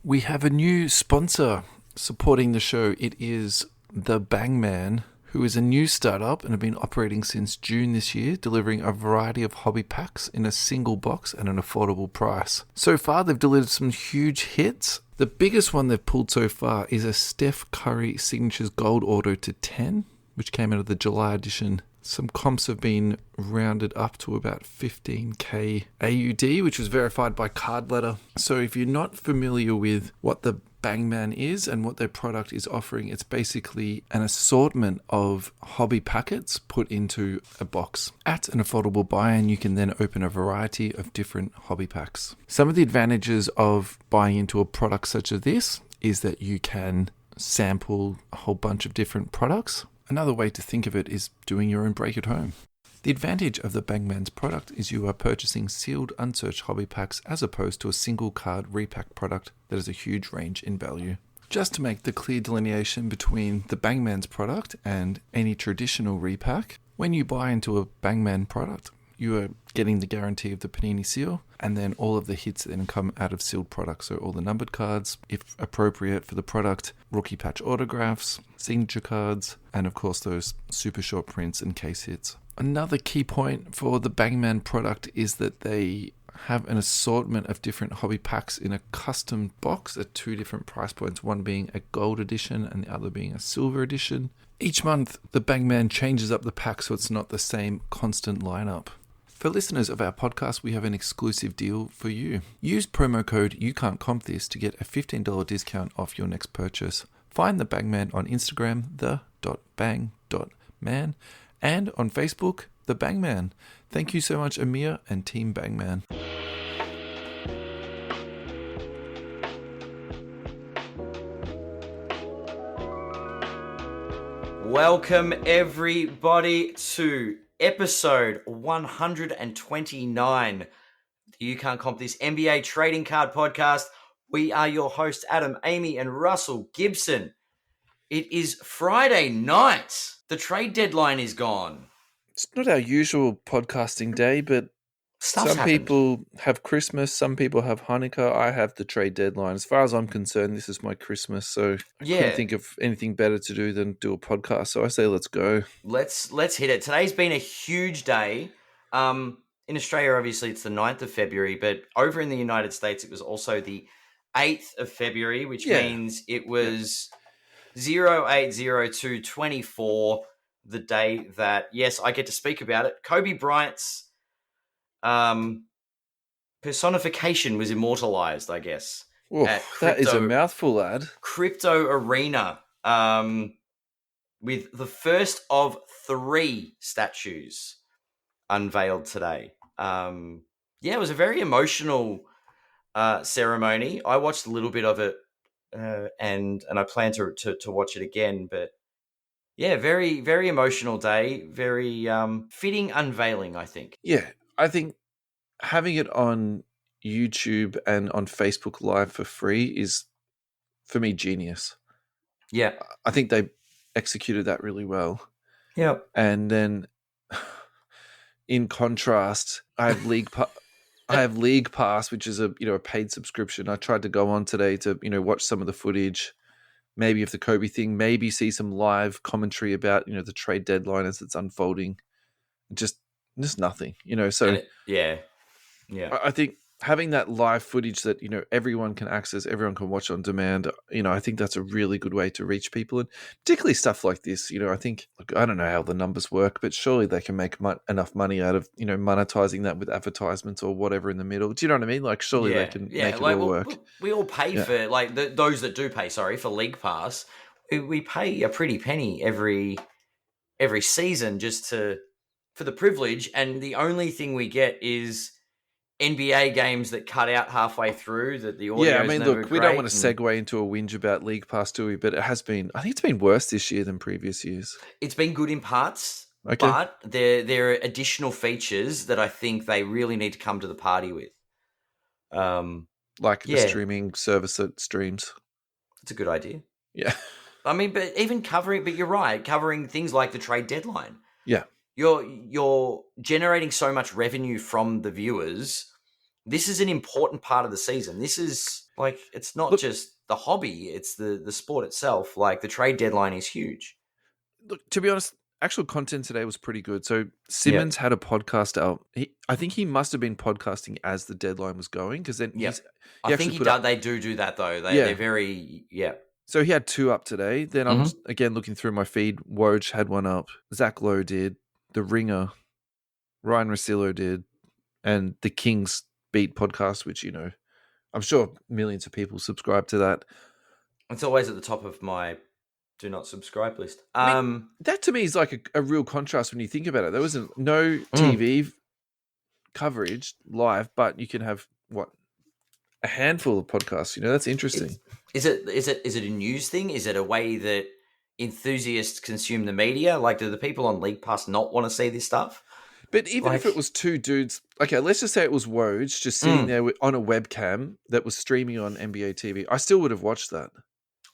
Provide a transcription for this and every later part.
We have a new sponsor supporting the show. It is The Bangman, who is a new startup and have been operating since June this year, delivering a variety of hobby packs in a single box at an affordable price. So far, they've delivered some huge hits. The biggest one they've pulled so far is a Steph Curry Signatures Gold Auto to 10, which came out of the July edition. Some comps have been rounded up to about 15k AUD, which was verified by Card Letter. So if you're not familiar with what the Bangman is and what their product is offering, it's basically an assortment of hobby packets put into a box at an affordable buy, and you can then open a variety of different hobby packs. Some of the advantages of buying into a product such as this is that you can sample a whole bunch of different products. Another way to think of it is doing your own break at home. The advantage of the Bangman's product is you are purchasing sealed, unsearched hobby packs as opposed to a single card repack product that has a huge range in value. Just to make the clear delineation between the Bangman's product and any traditional repack, when you buy into a Bangman product, you are getting the guarantee of the Panini seal, and then all of the hits then come out of sealed products. So all the numbered cards, if appropriate for the product, rookie patch autographs, signature cards, and of course those super short prints and case hits. Another key point for the Bangman product is that they have an assortment of different hobby packs in a custom box at two different price points, one being a gold edition and the other being a silver edition. Each month, the Bangman changes up the pack so it's not the same constant lineup. For listeners of our podcast, we have an exclusive deal for you. Use promo code youcantcompthis to get a $15 discount off your next purchase. Find the Bangman on Instagram, the.bang.man, and on Facebook, The Bangman. Thank you so much, Amir and Team Bangman. Welcome, everybody, to episode 129, the You Can't Comp This NBA Trading Card Podcast. We are your hosts, Adam, Amy, and Russell Gibson. It is Friday night. The trade deadline is gone. It's not our usual podcasting day, but Stuff's some happened. people have Christmas, some people have Hanukkah. I have the trade deadline. As far as I'm concerned, this is my Christmas, so I couldn't think of anything better to do than do a podcast. So I say let's go. Let's hit it. Today's been a huge day. In Australia, obviously, it's the 9th of February, but over in the United States, it was also the 8th of February, which means it was 08/02/24, the day that, yes, I get to speak about it. Kobe Bryant's personification was immortalized, I guess. Oh, that is a mouthful, lad. Crypto Arena, with the first of 3 statues unveiled today. It was a very emotional ceremony. I watched a little bit of it, and I plan to watch it again. But yeah, very, very emotional day. Very fitting unveiling, I think. Yeah, I think having it on YouTube and on Facebook Live for free is, for me, genius. Yeah. I think they executed that really well. Yeah. And then, in contrast, I have League Pass, which is a paid subscription. I tried to go on today to watch some of the footage, maybe of the Kobe thing, maybe see some live commentary about the trade deadline as it's unfolding. Just nothing, So I think having that live footage that everyone can access, everyone can watch on demand, I think that's a really good way to reach people, and particularly stuff like this. I think, I don't know how the numbers work, but surely they can make enough money out of monetizing that with advertisements or whatever in the middle. Do you know what I mean? Like, surely they can make it all work. We all pay for those that do pay. Sorry, for League Pass, we pay a pretty penny every season just for the privilege, and the only thing we get is NBA games that cut out halfway through, that the audio. Yeah, I mean, look, we don't want to segue into a whinge about League Pass, do we? But I think it's been worse this year than previous years. It's been good in parts, but there are additional features that I think they really need to come to the party with. Like the streaming service that streams. It's a good idea. Yeah. I mean, but you're right, covering things like the trade deadline. Yeah. You're generating so much revenue from the viewers this is an important part of the season. This is like, it's not Look, just the hobby, it's the sport itself. Like the trade deadline is huge. look, to be honest, actual content today was pretty good. So Yeah. Simmons had a podcast out. I think he must have been podcasting as the deadline was going, because then Yeah. he I think actually put up. they do that though. Yeah. They're very, yeah. So he had 2 up today. Then I'm Mhm. again looking through my feed. Woj had 1 up. Zach Lowe did. The Ringer, Ryan Rosillo did, and the Kings Beat podcast, which I'm sure millions of people subscribe to that. It's always at the top of my do not subscribe list. I mean, that to me is like a real contrast when you think about it. There was no TV coverage live, but you can have a handful of podcasts. That's interesting. Is it a news thing? Is it a way that enthusiasts consume the media? Like, do the people on League Pass not want to see this stuff? But even if it was 2 dudes, okay, let's just say it was Woj just sitting there on a webcam that was streaming on NBA TV, I still would have watched that.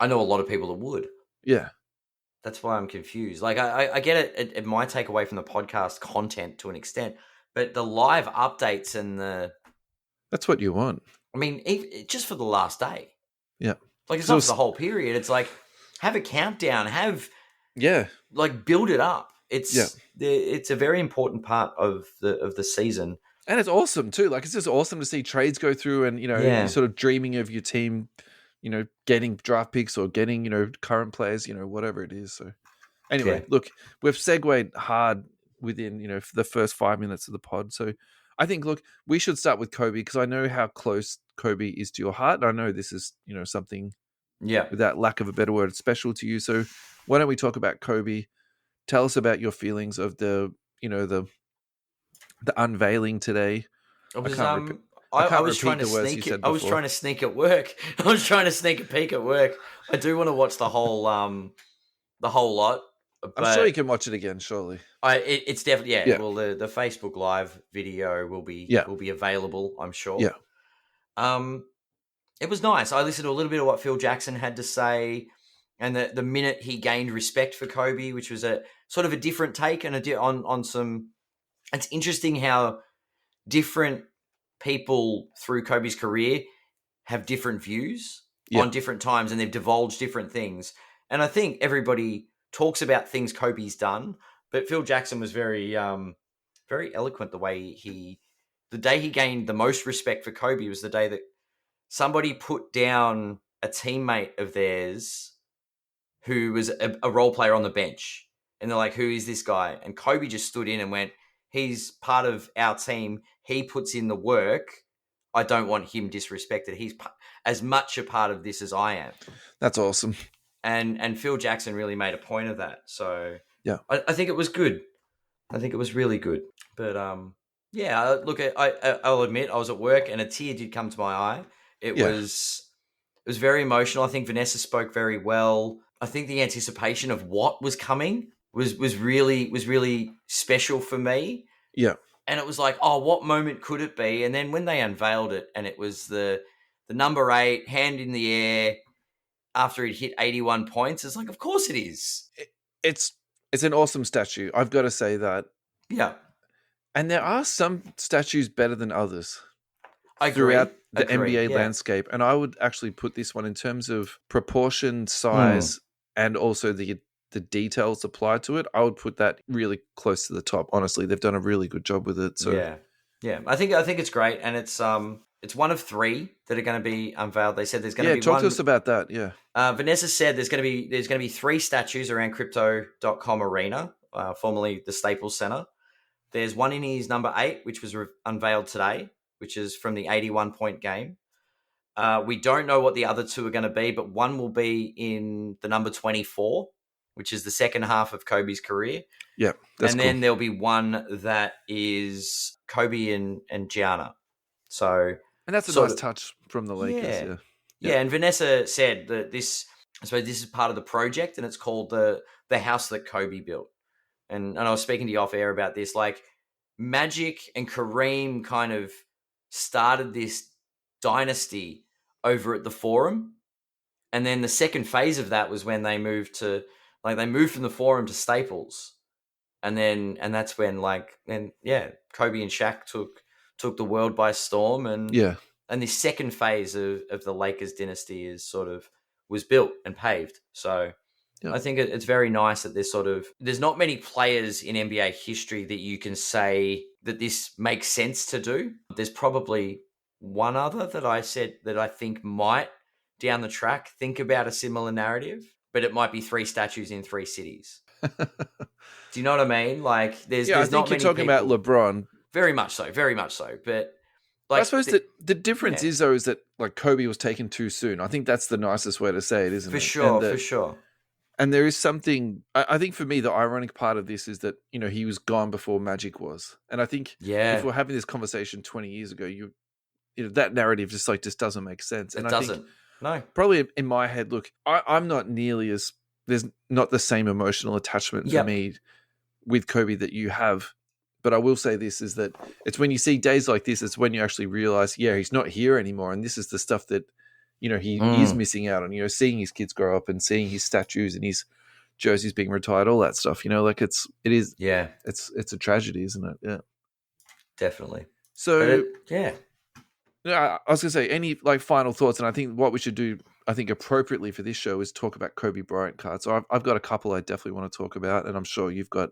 I know a lot of people that would. Yeah. That's why I'm confused. Like, I get it. It might take away from the podcast content to an extent, but the live updates and that's what you want. I mean, just for the last day. Yeah. Like, it's not for the whole period. It's like, have a countdown. Like, build it up. It's a very important part of the season. And it's awesome too. Like, it's just awesome to see trades go through and, you're sort of dreaming of your team, getting draft picks or getting, current players, whatever it is. So anyway, look, we've segued hard within, the first 5 minutes of the pod. So I think, look, we should start with Kobe, because I know how close Kobe is to your heart. And I know this is, something, without lack of a better word, special to you. So why don't we talk about Kobe? Tell us about your feelings of the unveiling today. I was trying to sneak it. I was trying to sneak at work. I was trying to sneak a peek at work. I do want to watch the whole lot. I'm sure you can watch it again, surely. It's definitely Well, the Facebook Live video will be available, I'm sure. Yeah. It was nice. I listened to a little bit of what Phil Jackson had to say, and the minute he gained respect for Kobe, which was a sort of a different take and on some. It's interesting how different people through Kobe's career have different views on different times, and they've divulged different things. And I think everybody talks about things Kobe's done, but Phil Jackson was very, very eloquent. The day he gained the most respect for Kobe was the day that somebody put down a teammate of theirs who was a role player on the bench. And they're like, who is this guy? And Kobe just stood in and went, he's part of our team. He puts in the work. I don't want him disrespected. He's as much a part of this as I am. That's awesome. And Phil Jackson really made a point of that. So yeah, I think it was good. I think it was really good. But look, I'll admit I was at work and a tear did come to my eye. It was very emotional. I think Vanessa spoke very well. I think the anticipation of what was coming was really special for me. Yeah. And it was like, oh, what moment could it be? And then when they unveiled it, and it was the number 8, hand in the air, after it hit 81 points, it's like, of course it is. It's an awesome statue. I've got to say that. Yeah. And there are some statues better than others throughout the NBA landscape. And I would actually put this one in terms of proportion, size, and also the details applied to it. I would put that really close to the top. Honestly, they've done a really good job with it. So yeah. I think it's great, and it's one of 3 that are going to be unveiled. They said there's going to be talk to us about that. Yeah. Vanessa said there's going to be 3 statues around Crypto.com Arena, formerly the Staples Center. There's one in his number 8, which was unveiled today, which is from the 81-point game. We don't know what the other 2 are going to be, but one will be in the number 24, which is the second half of Kobe's career. Yeah, that's cool. Then there'll be one that is Kobe and Gianna. So, and that's a nice touch from the Lakers. Yeah. And Vanessa said that this is part of the project, and it's called the house that Kobe built. And I was speaking to you off air about this. Like, Magic and Kareem kind of started this dynasty over at the Forum, and then the second phase of that was when they moved from the Forum to Staples, and that's when Kobe and Shaq took took the world by storm, and Yeah. this second phase of the Lakers dynasty is sort of was built and paved. So Yeah. I think it's very nice that there's not many players in NBA history that you can say that this makes sense to do. There's probably one other that I said that I think might down the track think about a similar narrative, but it might be 3 statues in 3 cities. Do you know what I mean? Like I there's think not you're many talking about people. LeBron. Very much so, very much so. But I like suppose that the difference yeah. is though is that like Kobe was taken too soon. I think that's the nicest way to say it, isn't For it? sure, for sure. And there is something. I think for me, the ironic part of this is that he was gone before Magic was, and I think if Yeah, we're having this conversation 20 years ago, that narrative just doesn't make sense. And it I think doesn't. No. probably in my head, look, I'm not nearly as there's not the same emotional attachment for Yep. me with Kobe that you have. But I will say this is that it's when you see days like this, it's when you actually realize, yeah, he's not here anymore. And this is the stuff that, he is missing out on, seeing his kids grow up and seeing his statues and his jerseys being retired, all that stuff, like it is, Yeah, it's a tragedy, isn't it? Yeah. definitely. So, yeah. I was going to say, any like final thoughts? And I think what we should do, I think appropriately for this show is talk about Kobe Bryant cards. So I've got a couple I definitely want to talk about, and I'm sure you've got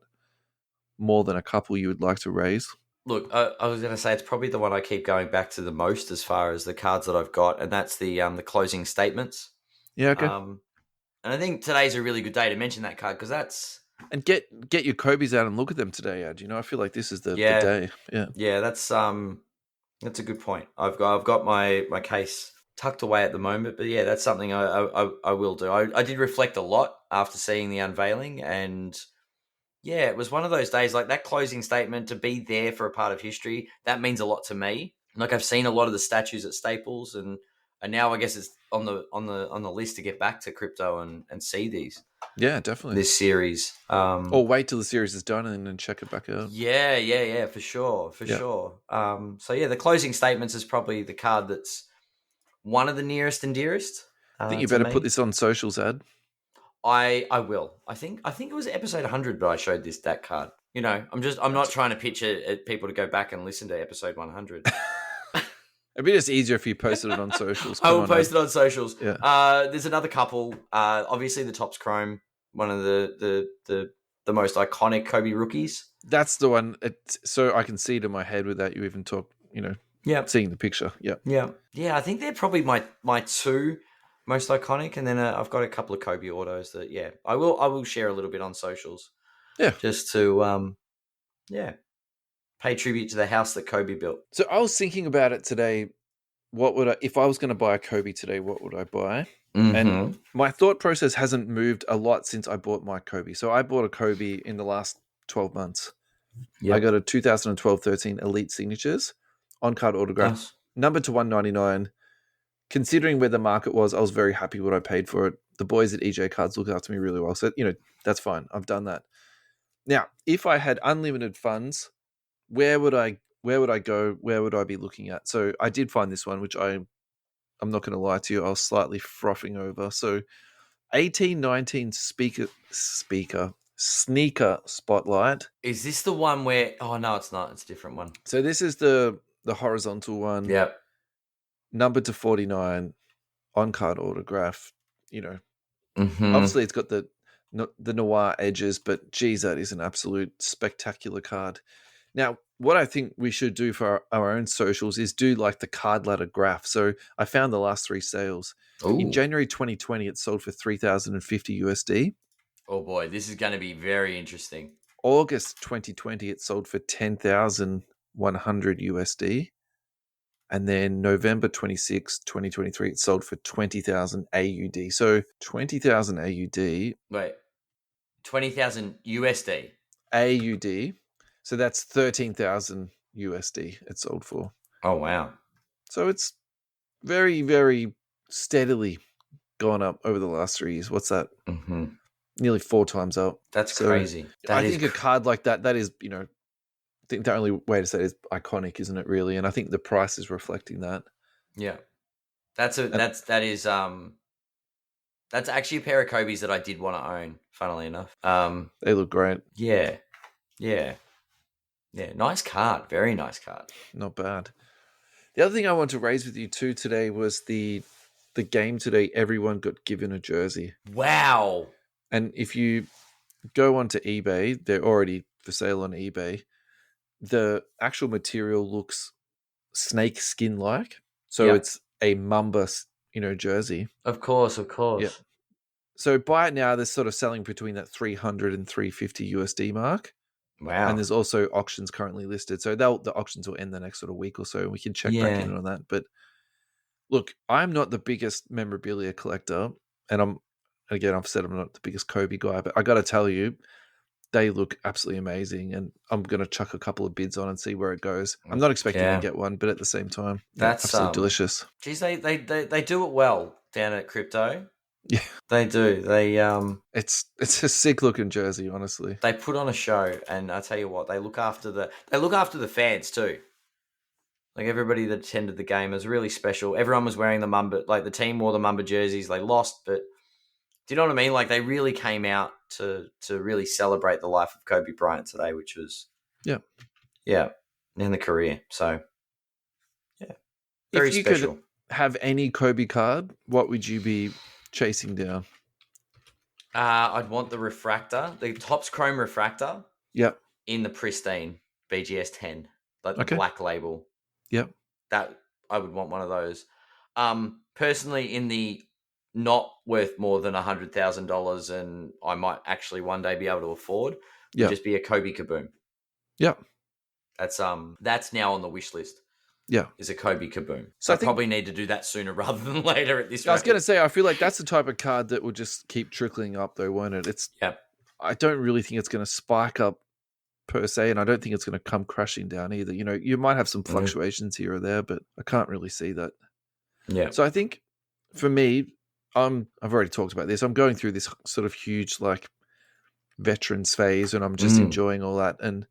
more than a couple you would like to raise. Look, I was going to say it's probably the one I keep going back to the most as far as the cards that I've got, and that's the closing statements. Yeah, okay. And I think today's a really good day to mention that card because that's and get your Kobe's out and look at them today, Ad. I feel like this is the day. Yeah, that's a good point. I've got my case tucked away at the moment, but yeah, that's something I will do. I did reflect a lot after seeing the unveiling, and yeah, it was one of those days like that closing statement to be there for a part of history. That means a lot to me. Like I've seen a lot of the statues at Staples, and now I guess it's on the list to get back to crypto and see these. Yeah, definitely this series. Or wait till the series is done and then check it back out. Yeah, for sure. So yeah, the closing statements is probably the card that's one of the nearest and dearest. I think you better put this on socials, Ad. I will. I think it was episode 100 that I showed that card. I'm not trying to pitch it at people to go back and listen to episode 100. It'd be just easier if you posted it on socials. I will post it on socials. Yeah. There's another couple. Obviously, the Topps Chrome, one of the most iconic Kobe rookies. That's the one. So I can see it in my head without you even seeing the picture. Yeah. I think they're probably my 2 most iconic, and then I've got a couple of Kobe autos that I will share a little bit on socials. Yeah, just to pay tribute to the house that Kobe built. So I was thinking about it today. What would if I was going to buy a Kobe today? What would I buy? Mm-hmm. And my thought process hasn't moved a lot since I bought my Kobe. So I bought a Kobe in the last 12 months. Yep. I got a 2012-13 Elite Signatures on-card autograph, numbered to 199. Considering where the market was, I was very happy what I paid for it. The boys at EJ Cards look after me really well. So, that's fine. I've done that. Now, if I had unlimited funds, where would I go? Where would I be looking at? So I did find this one, which I'm not going to lie to you, I was slightly frothing over. So 1819 sneaker spotlight. Is this the one where? Oh no, it's not. It's a different one. So this is the horizontal one. Yep. Numbered to 49, on card autograph. Mm-hmm. Obviously it's got the noir edges, but geez, that is an absolute spectacular card. Now, what I think we should do for our own socials is do like the card ladder graph. So I found the last 3 sales. Ooh. In January 2020, it sold for $3,050 USD. Oh boy, this is going to be very interesting. August 2020, it sold for $10,100 USD. And then November 26, 2023, it sold for 20,000 AUD. So 20,000 AUD. Wait, 20,000 USD? AUD. So that's 13,000 USD it sold for. Oh, wow. So it's very, very steadily gone up over the last 3 years. What's that? Mm-hmm. Nearly 4 times up. That's crazy. I think a card like that is, I think the only way to say it is iconic, isn't it, really? And I think the price is reflecting that. Yeah. That's actually a pair of Kobe's that I did want to own, funnily enough. They look great. Yeah. Yeah. Yeah, nice card. Very nice card. Not bad. The other thing I want to raise with you too today was the game today. Everyone got given a jersey, Wow. and if you go onto eBay, they're already for sale on eBay. The actual material looks snake skin like, so Yep. it's a Mamba, jersey. Of course, of Yeah. course. So buy it now. They're sort of selling between that 300 and 350 USD mark. And Wow. there's also auctions currently listed. So the auctions will end the next sort of week or so, and we can check back in on that. But look, I'm not the biggest memorabilia collector, and I've said I'm not the biggest Kobe guy, but I got to tell you, they look absolutely amazing, and I'm going to chuck a couple of bids on and see where it goes. I'm not expecting to get one, but at the same time, That's absolutely delicious. Geez, they do it well down at Crypto. Yeah, they do. It's a sick looking jersey, honestly. They put on a show, and I tell you what, they look after the fans too. Like everybody that attended the game was really special. Everyone was wearing the Mamba, like the team wore the Mamba jerseys. They lost, but do you know what I mean? Like they really came out to really celebrate the life of Kobe Bryant today, which was in the career. So very if you special. could have any Kobe card, what would you be chasing down? I'd want the refractor, the Topps Chrome refractor. Yep. In the pristine BGS 10, like the black label. Yep. That I would want one of those. Personally, in the not worth more than $100,000, and I might actually one day be able to afford, would just be a Kobe Kaboom. Yep. That's now on the wish list. Yeah. Is a Kobe Kaboom. So I probably need to do that sooner rather than later at this rate. I was going to say, I feel like that's the type of card that will just keep trickling up though, won't it? I don't really think it's going to spike up per se, and I don't think it's going to come crashing down either. You know, you might have some fluctuations here or there, but I can't really see that. Yeah. So I think for me, I've already talked about this. I'm going through this sort of huge like veterans phase, and I'm just enjoying all that. And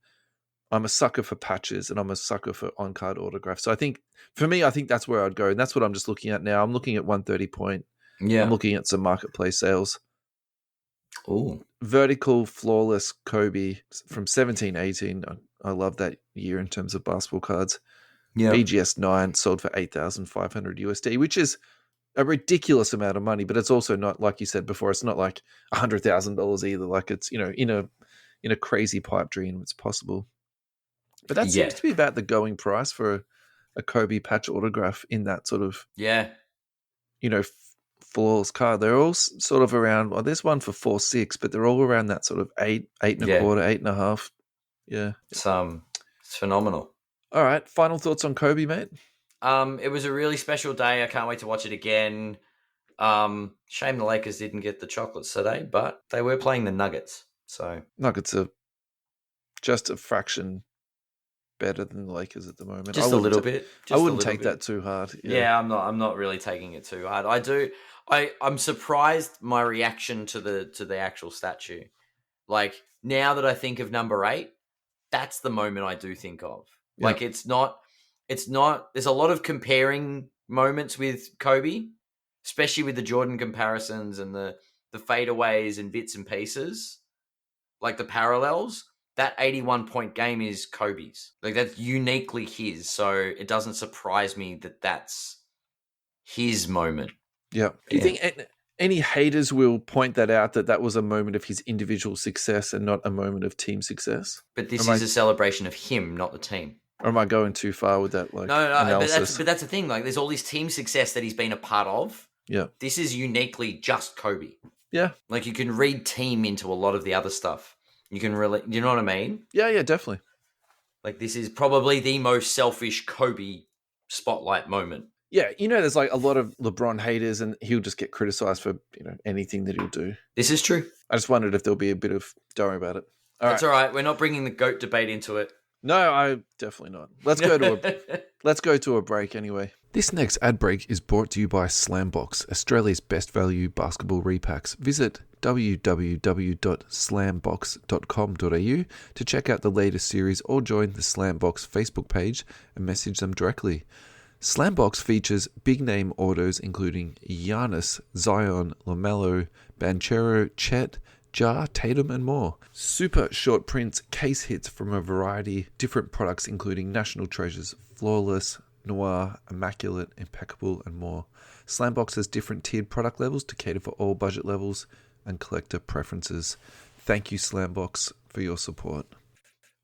I'm a sucker for patches, and I'm a sucker for on-card autographs. So I think for me, I think that's where I'd go, and that's what I'm just looking at now. I'm looking at 130 point. Yeah. I'm looking at some marketplace sales. Ooh. Vertical flawless Kobe from 17-18. I love that year in terms of basketball cards. Yeah. BGS 9 sold for 8,500 USD, which is a ridiculous amount of money, but it's also not, like you said before, it's not like $100,000 either. Like it's, in a crazy pipe dream, it's possible. But that seems to be about the going price for a Kobe patch autograph in that sort of, flawless card. They're all sort of around, well, there's one for 4.6, but they're all around that sort of 8.25, 8.5. Yeah. It's phenomenal. All right. Final thoughts on Kobe, mate? It was a really special day. I can't wait to watch it again. Shame the Lakers didn't get the chocolates today, but they were playing the Nuggets. So Nuggets are just a fraction better than the Lakers at the moment. Just a little bit. I wouldn't take that too hard. Yeah, I'm not really taking it too hard. I'm surprised my reaction to the actual statue. Like now that I think of number 8, that's the moment I do think of. Yeah. Like it's not there's a lot of comparing moments with Kobe, especially with the Jordan comparisons and the fadeaways and bits and pieces, like the parallels. That 81-point game is Kobe's. Like that's uniquely his. So it doesn't surprise me that that's his moment. Yeah. Do you think any haters will point that out, that was a moment of his individual success and not a moment of team success? But this is a celebration of him, not the team. Or am I going too far with that? Like, no, analysis? But that's the thing. Like, there's all this team success that he's been a part of. Yeah. This is uniquely just Kobe. Yeah. Like, you can read team into a lot of the other stuff. You can really, you know what I mean? Yeah, definitely. Like, this is probably the most selfish Kobe spotlight moment. Yeah, there's like a lot of LeBron haters, and he'll just get criticized for anything that he'll do. This is true. I just wondered if there'll be a bit of don't worry about it. That's all right. We're not bringing the GOAT debate into it. No, I definitely not. Let's go to a break anyway. This next ad break is brought to you by Slambox, Australia's best value basketball repacks. Visit www.slambox.com.au to check out the latest series or join the Slambox Facebook page and message them directly. Slambox features big-name autos including Giannis, Zion, LaMelo, Banchero, Chet, Jar, Tatum, and more. Super short prints, case hits from a variety different products, including National Treasures, Flawless, Noir, Immaculate, Impeccable, and more. Slambox has different tiered product levels to cater for all budget levels and collector preferences. Thank you, Slambox, for your support.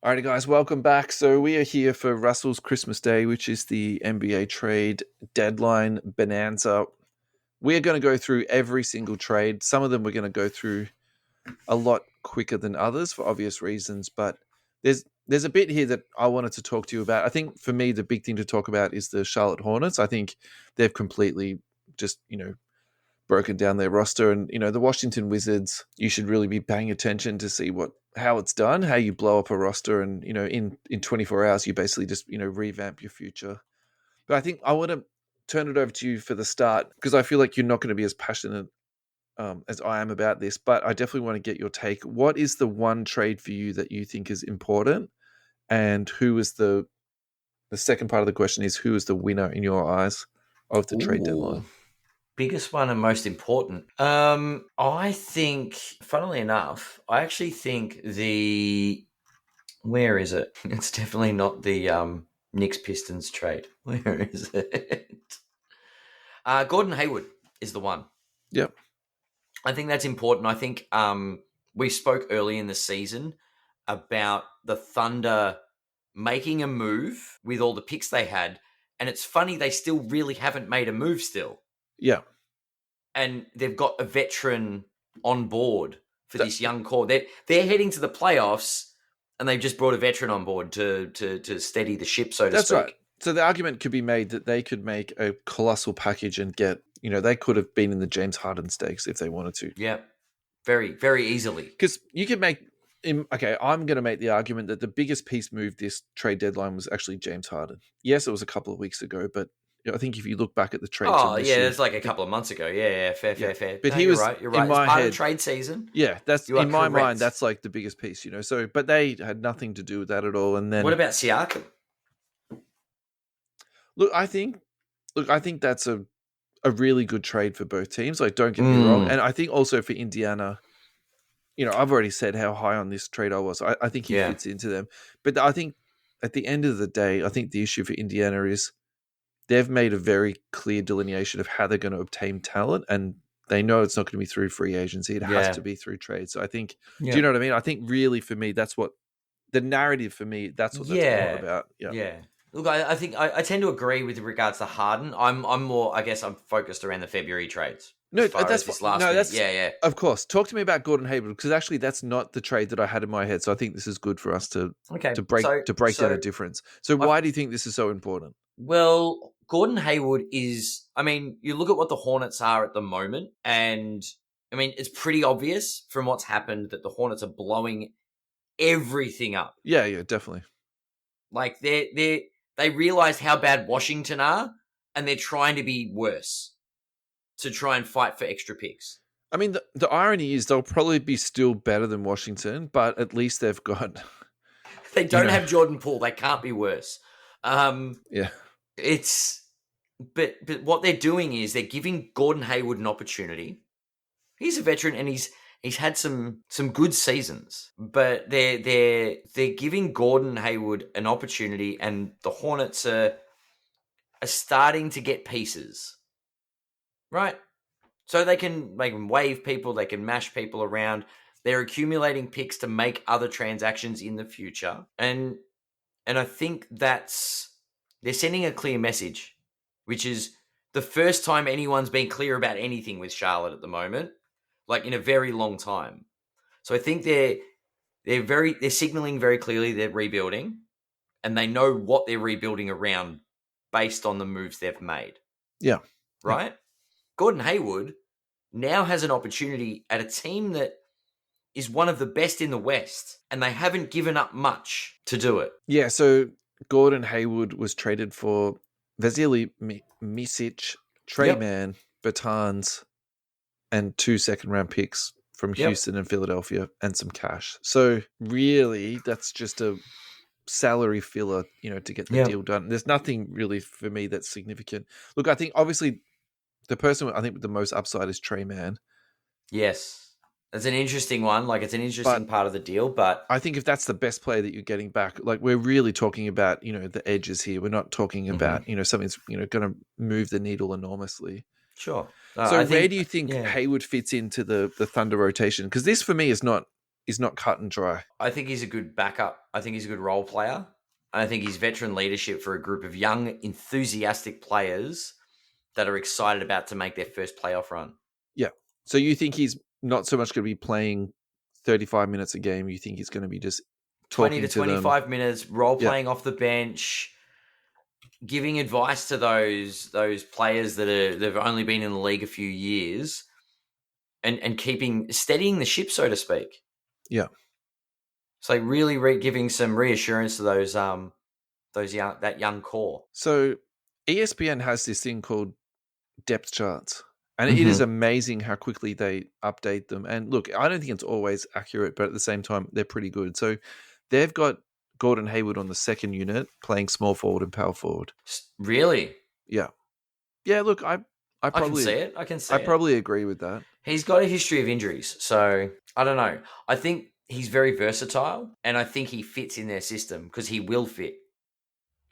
Alrighty, guys, welcome back. So we are here for Russell's Christmas Day, which is the NBA trade deadline bonanza. We're going to go through every single trade. Some of them we're going to go through a lot quicker than others for obvious reasons, but there's a bit here that I wanted to talk to you about. I think for me, the big thing to talk about is the Charlotte Hornets. I think they've completely just, broken down their roster, and the Washington Wizards, you should really be paying attention to see how it's done, how you blow up a roster, and in 24 hours you basically just revamp your future. But I think I want to turn it over to you for the start, because I feel like you're not going to be as passionate as I am about this, but I definitely want to get your take. What is the one trade for you that you think is important, and who is the second part of the question is, who is the winner in your eyes of the trade deadline? Biggest one and most important. I think, funnily enough, I actually think where is it? It's definitely not the Knicks Pistons trade. Where is it? Gordon Hayward is the one. Yep. I think that's important. I think we spoke early in the season about the Thunder making a move with all the picks they had, and it's funny they still really haven't made a move still. Yeah. And they've got a veteran on board for this young core. They're heading to the playoffs, and they've just brought a veteran on board to steady the ship, so to speak. That's right. So the argument could be made that they could make a colossal package and get, they could have been in the James Harden stakes if they wanted to. Yeah, very, very easily. Because you could make, okay, I'm going to make the argument that the biggest piece move this trade deadline was actually James Harden. Yes, it was a couple of weeks ago, but I think if you look back at the trade, it's like a couple of months ago. Yeah, fair. But you're right. You're right. In my part head, of the trade season. Yeah, that's in my mind. That's like the biggest piece, So, but they had nothing to do with that at all. And then, what about Siakam? Look, I think that's a really good trade for both teams. Like, don't get me wrong, and I think also for Indiana. I've already said how high on this trade I was. I think he fits into them, but I think at the end of the day, I think the issue for Indiana is they've made a very clear delineation of how they're going to obtain talent, and they know it's not going to be through free agency. It has to be through trade. So I think, do you know what I mean? I think really for me, that's what the narrative for me, that's what that's all about. Yeah. Look, I think I tend to agree with regards to Harden. I'm more, I guess I'm focused around the February trades. No, that's yeah. Of course. Talk to me about Gordon Hayward, because actually that's not the trade that I had in my head. So I think this is good for us to break down a difference. So why do you think this is so important? Well, Gordon Hayward is, you look at what the Hornets are at the moment, and it's pretty obvious from what's happened that the Hornets are blowing everything up. Yeah, definitely. Like they realized how bad Washington are, and they're trying to be worse to try and fight for extra picks. The irony is they'll probably be still better than Washington, but at least they've got... They don't have Jordan Poole. They can't be worse. Yeah. But what they're doing is they're giving Gordon Hayward an opportunity. He's a veteran, and he's had some good seasons, but they're giving Gordon Hayward an opportunity, and the Hornets are starting to get pieces, right? So they can waive people, they can mash people around. They're accumulating picks to make other transactions in the future, and I think they're sending a clear message, which is the first time anyone's been clear about anything with Charlotte at the moment, like in a very long time. So I think they're signaling very clearly they're rebuilding, and they know what they're rebuilding around based on the moves they've made. Yeah. Right? Yeah. Gordon Hayward now has an opportunity at a team that is one of the best in the West, and they haven't given up much to do it. Yeah, so Gordon Hayward was traded for Vasily Micic, Trey Mann, Bertans, and 2 second-round picks from Houston and Philadelphia, and some cash. So really, that's just a salary filler, to get the deal done. There's nothing really for me that's significant. Look, I think obviously the person I think with the most upside is Trey Mann. Yes. It's an interesting one. Like, it's an interesting But part of the deal, but I think if that's the best player that you're getting back, like we're really talking about, the edges here. We're not talking mhm, about, something's, going to move the needle enormously. sure. So I where think, do you think yeah, Hayward fits into the Thunder rotation? Because this for me is not cut and dry. I think he's a good backup. I think he's a good role player. And I think he's veteran leadership for a group of young, enthusiastic players that are excited about to make their first playoff run. Yeah. So you think he's not so much going to be playing 35 minutes a game. You think he's going to be just 20 talking to to them. 25 minutes, role Yeah. playing off the bench, giving advice to those players they've only been in the league a few years, and steadying the ship, so to speak. Yeah. So like really giving some reassurance to that young core. So ESPN has this thing called depth charts. And it is Mm-hmm. amazing how quickly they update them. And look, I don't think it's always accurate, but at the same time, they're pretty good. So they've got Gordon Hayward on the second unit playing small forward and power forward. Really, Yeah. Yeah, look, I I can see probably it. I can see I it. probably agree with that. He's got a history of injuries, so I don't know. I think he's very versatile, and I think he fits in their system because he will fit,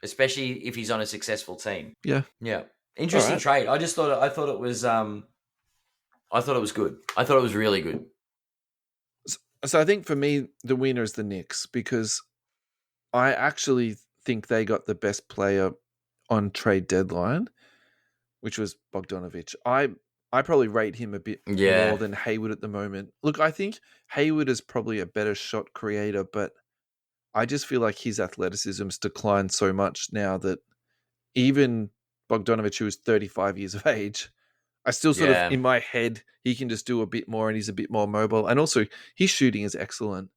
especially if he's on a successful team. Yeah. Yeah, All interesting right. trade. I thought it was I thought it was good. I thought it was really good. So I think for me, the winner is the Knicks because I actually think they got the best player on trade deadline, which was Bogdanovich. I probably rate him a bit more Yeah, than Hayward at the moment. Look, I think Hayward is probably a better shot creator, but I just feel like his athleticism's declined so much now that even Bogdanovich, who is 35 years of age, I still sort of yeah. in my head he can just do a bit more and he's a bit more mobile, and also his shooting is excellent.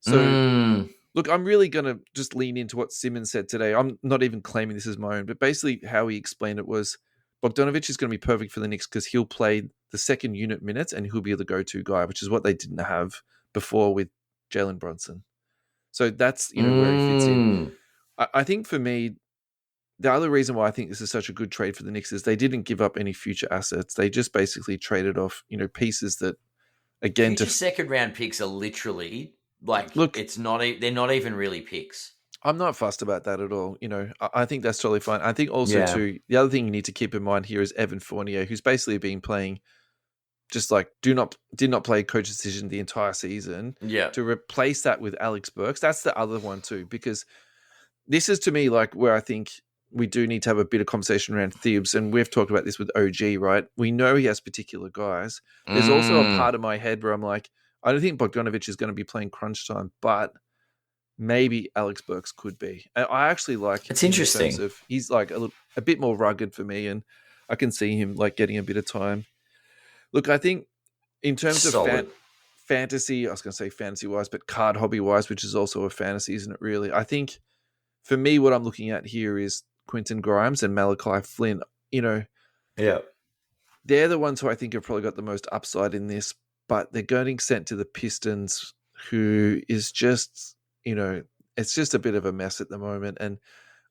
So Mm. look, I'm really going to just lean into what Simmons said today. I'm not even claiming this is my own, but basically how he explained it was Bogdanovich is going to be perfect for the Knicks because he'll play the second unit minutes and he'll be the go-to guy, which is what they didn't have before with Jalen Brunson. So that's, where he fits in. Mm. I think for me, the other reason why I think this is such a good trade for the Knicks is they didn't give up any future assets. They just basically traded off, pieces that, again, Future second round picks are literally like look, it's not. They're not even really picks. I'm not fussed about that at all. I think that's totally fine. I think also Yeah. too, the other thing you need to keep in mind here is Evan Fournier, who's basically been playing just like did not play coach decision the entire season. Yeah. To replace that with Alex Burks, that's the other one too, because this is to me like where I think we do need to have a bit of conversation around Thibs, and we've talked about this with OG, right? We know he has particular guys. There's also a Mm. part of my head where I'm like, I don't think Bogdanovich is going to be playing crunch time, but maybe Alex Burks could be. I actually like It's him in terms interesting. of he's like a bit more rugged for me, and I can see him like getting a bit of time. Look, I think in terms of Solid. fantasy, I was going to say fantasy wise, but card hobby wise, which is also a fantasy, isn't it? Really, I think for me, what I'm looking at here is Quentin Grimes and Malachi Flynn. Yeah. They're the ones who I think have probably got the most upside in this, but they're getting sent to the Pistons, who is just, it's just a bit of a mess at the moment. And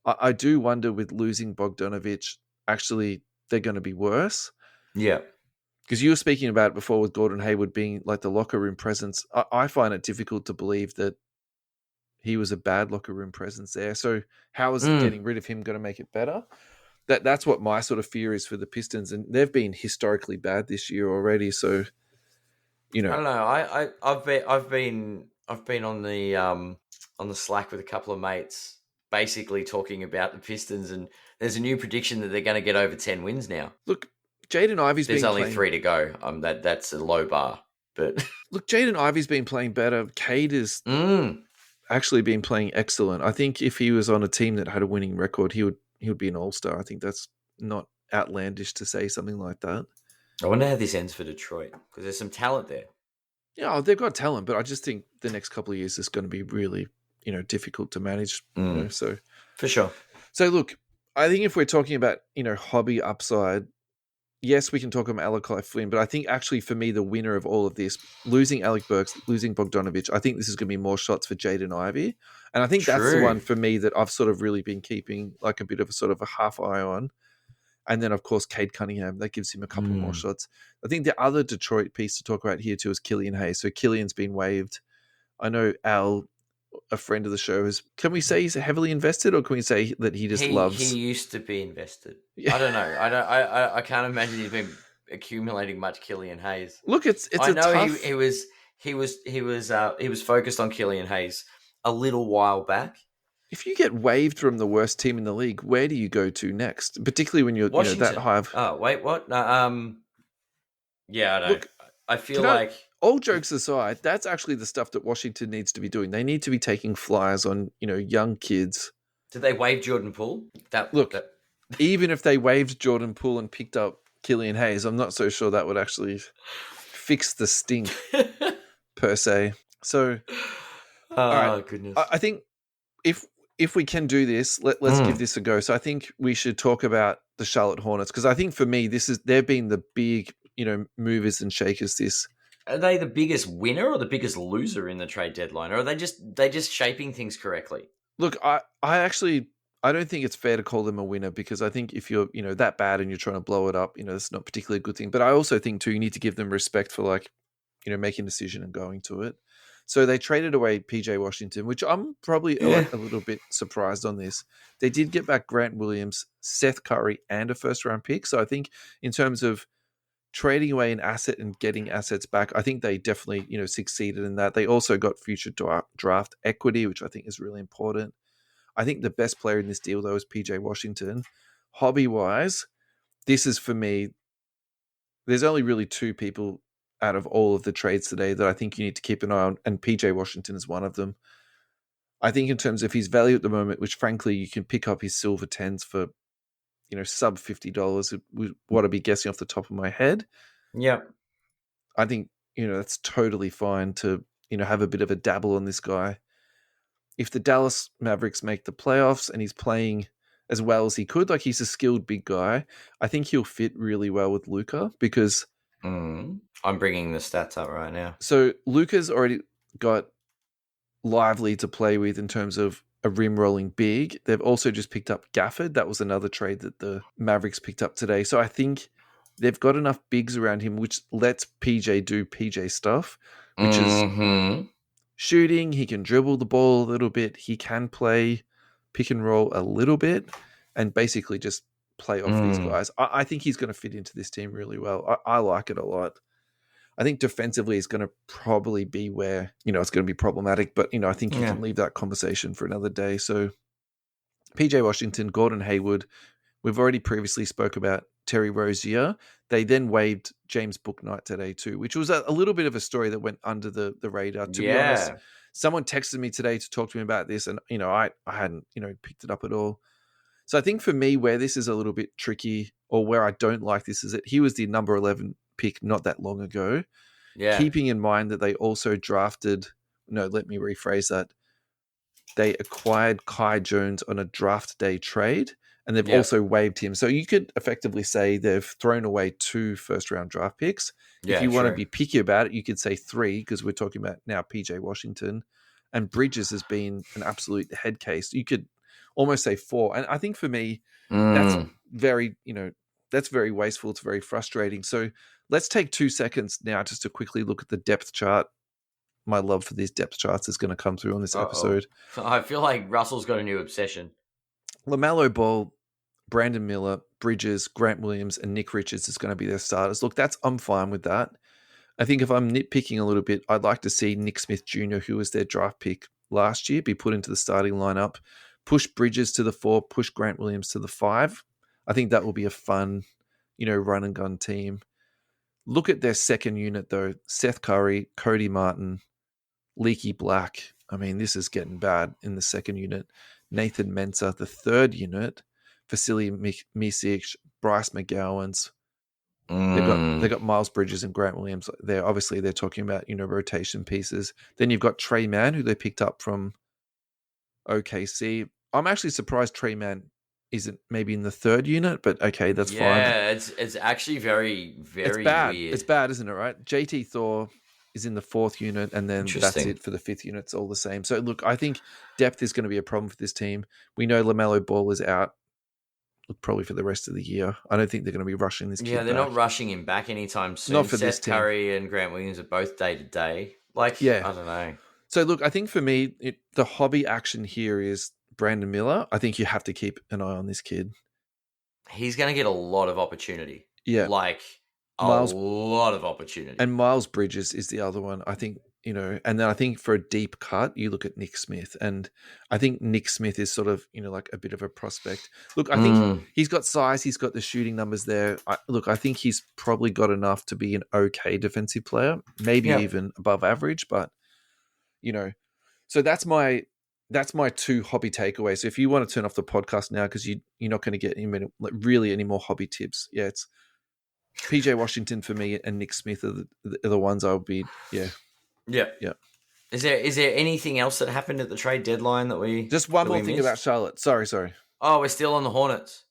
I do wonder with losing Bogdanovich, actually, they're going to be worse. Yeah. Because you were speaking about it before with Gordon Hayward being like the locker room presence. I find it difficult to believe that he was a bad locker room presence there. So how is Mm. getting rid of him going to make it better? That's what my sort of fear is for the Pistons, and they've been historically bad this year already. So I don't know. I've been on the Slack with a couple of mates, basically talking about the Pistons, and there's a new prediction that they're going to get over 10 wins now. look, Jaden Ivey's There's been only playing. 3 to go. That's a low bar, but Look, Jaden Ivey's been playing better. Cade has mm. actually been playing excellent. I think if he was on a team that had a winning record, he would be an all-star. I think that's not outlandish to say something like that. I wonder how this ends for Detroit because there's some talent there. Yeah, they've got talent, but I just think the next couple of years is going to be really, difficult to manage. So For sure. So look, I think if we're talking about, hobby upside, yes, we can talk about Malachi Flynn, but I think actually for me, the winner of all of this, losing Alec Burks, losing Bogdanovich, I think this is going to be more shots for Jaden Ivey. And I think that's the True. one for me that I've sort of really been keeping like a bit of a sort of a half eye on. And then, of course, Cade Cunningham, that gives him a couple more Mm. shots. I think the other Detroit piece to talk about here too is Killian Hayes. So Killian's been waived. I know Al, a friend of the show, can we say he's heavily invested, or can we say that he just He loves? used to be invested. Yeah. I don't know. I can't imagine he's been accumulating much Killian Hayes. Look, it's I a know tough. he was focused on Killian Hayes a little while back. If you get waived from the worst team in the league, where do you go to next? Particularly when you're that Washington. high of. Oh wait, what? No, yeah, I don't. Look, I feel can I? like All jokes aside, that's actually the stuff that Washington needs to be doing. They need to be taking flyers on young kids. did they waive Jordan Poole? Look, That even if they waived Jordan Poole and picked up Killian Hayes, I'm not so sure that would actually fix the stink per se. So, all right, oh goodness. I think if we can do this, let's give this a go. So I think we should talk about the Charlotte Hornets, because I think for me they've been the big movers and shakers this. Are they the biggest winner or the biggest loser in the trade deadline, or are they just shaping things correctly? Look, I don't think it's fair to call them a winner, because I think if you're that bad and you're trying to blow it up, it's not particularly a good thing. But I also think too, you need to give them respect for making a decision and going to it. So they traded away PJ Washington, which I'm probably a little bit surprised on this. They did get back Grant Williams, Seth Curry, and a first round pick. So I think in terms of trading away an asset and getting assets back, I think they definitely succeeded in that. They also got future draft equity, which I think is really important. I think the best player in this deal though is PJ Washington. Hobby wise, this is for me. There's only really two people out of all of the trades today that I think you need to keep an eye on, and PJ Washington is one of them. I think in terms of his value at the moment, which frankly you can pick up his silver tens for, sub $50, what I'd be guessing off the top of my head. Yeah. I think, that's totally fine to, have a bit of a dabble on this guy. If the Dallas Mavericks make the playoffs and he's playing as well as he could, like he's a skilled big guy, I think he'll fit really well with Luka, because I'm bringing the stats up right now. So Luka's already got Lively to play with in terms of a rim rolling big. They've also just picked up Gafford. That was another trade that the Mavericks picked up today. So I think they've got enough bigs around him, which lets PJ do PJ stuff, which is shooting. He can dribble the ball a little bit. He can play pick and roll a little bit and basically just play off these guys. I think he's going to fit into this team really well. I like it a lot. I think defensively is going to probably be where, it's going to be problematic, but, I think you can leave that conversation for another day. So PJ Washington, Gordon Hayward, we've already previously spoke about Terry Rozier. They then waived James Bouknight today too, which was a little bit of a story that went under the radar. To be honest, someone texted me today to talk to me about this, and, I hadn't, picked it up at all. So I think for me, where this is a little bit tricky, or where I don't like this, is that he was the number 11 pick not that long ago. Yeah. Keeping in mind that they also drafted, no, let me rephrase that. They acquired Kai Jones on a draft day trade, and they've also waived him. So you could effectively say they've thrown away 2 first-round draft picks. If you want to be picky about it, you could say 3, because we're talking about now PJ Washington, and Bridges has been an absolute head case. You could almost say 4. And I think for me, that's very, that's very wasteful. It's very frustrating. So let's take 2 seconds now just to quickly look at the depth chart. My love for these depth charts is going to come through on this episode. I feel like Russell's got a new obsession. LaMelo Ball, Brandon Miller, Bridges, Grant Williams, and Nick Richards is going to be their starters. Look, I'm fine with that. I think if I'm nitpicking a little bit, I'd like to see Nick Smith Jr., who was their draft pick last year, be put into the starting lineup. Push Bridges to the 4, push Grant Williams to the 5. I think that will be a fun, run and gun team. Look at their second unit, though. Seth Curry, Cody Martin, Leaky Black. I mean, this is getting bad in the second unit. Nathan Mensah, the third unit. Vasily Misic, Bryce McGowan's. They've got Miles Bridges and Grant Williams. They're talking about, rotation pieces. Then you've got Trey Mann, who they picked up from OKC. I'm actually surprised Trey Mann isn't maybe in the third unit, but okay, that's fine. Yeah, it's actually very, very weird. It's bad, isn't it, right? JT Thor is in the 4th unit, and then that's it for the 5th unit. It's all the same. So look, I think depth is going to be a problem for this team. We know LaMelo Ball is out. probably for the rest of the year. I don't think they're going to be rushing this Yeah, kid they're back. not rushing him back anytime Not soon. for this Seth team. Curry and Grant Williams are both day to day. Like, Yeah. I don't know. So look, I think for me, the hobby action here is Brandon Miller. I think you have to keep an eye on this kid. He's going to get a lot of opportunity. Yeah. Like, a Miles lot of opportunity. and Miles Bridges is the other one. I think, and then I think for a deep cut, you look at Nick Smith. And I think Nick Smith is sort of, like a bit of a prospect. Look, I think he's got size. He's got the shooting numbers there. I think he's probably got enough to be an okay defensive player, maybe even above average. But, so that's my two hobby takeaways. So if you want to turn off the podcast now because you're not going to get really any more hobby tips, it's PJ Washington for me and Nick Smith are the ones I would be. Yeah. Is there anything else that happened at the trade deadline that we just one more thing about Charlotte? Sorry. Oh, we're still on the Hornets.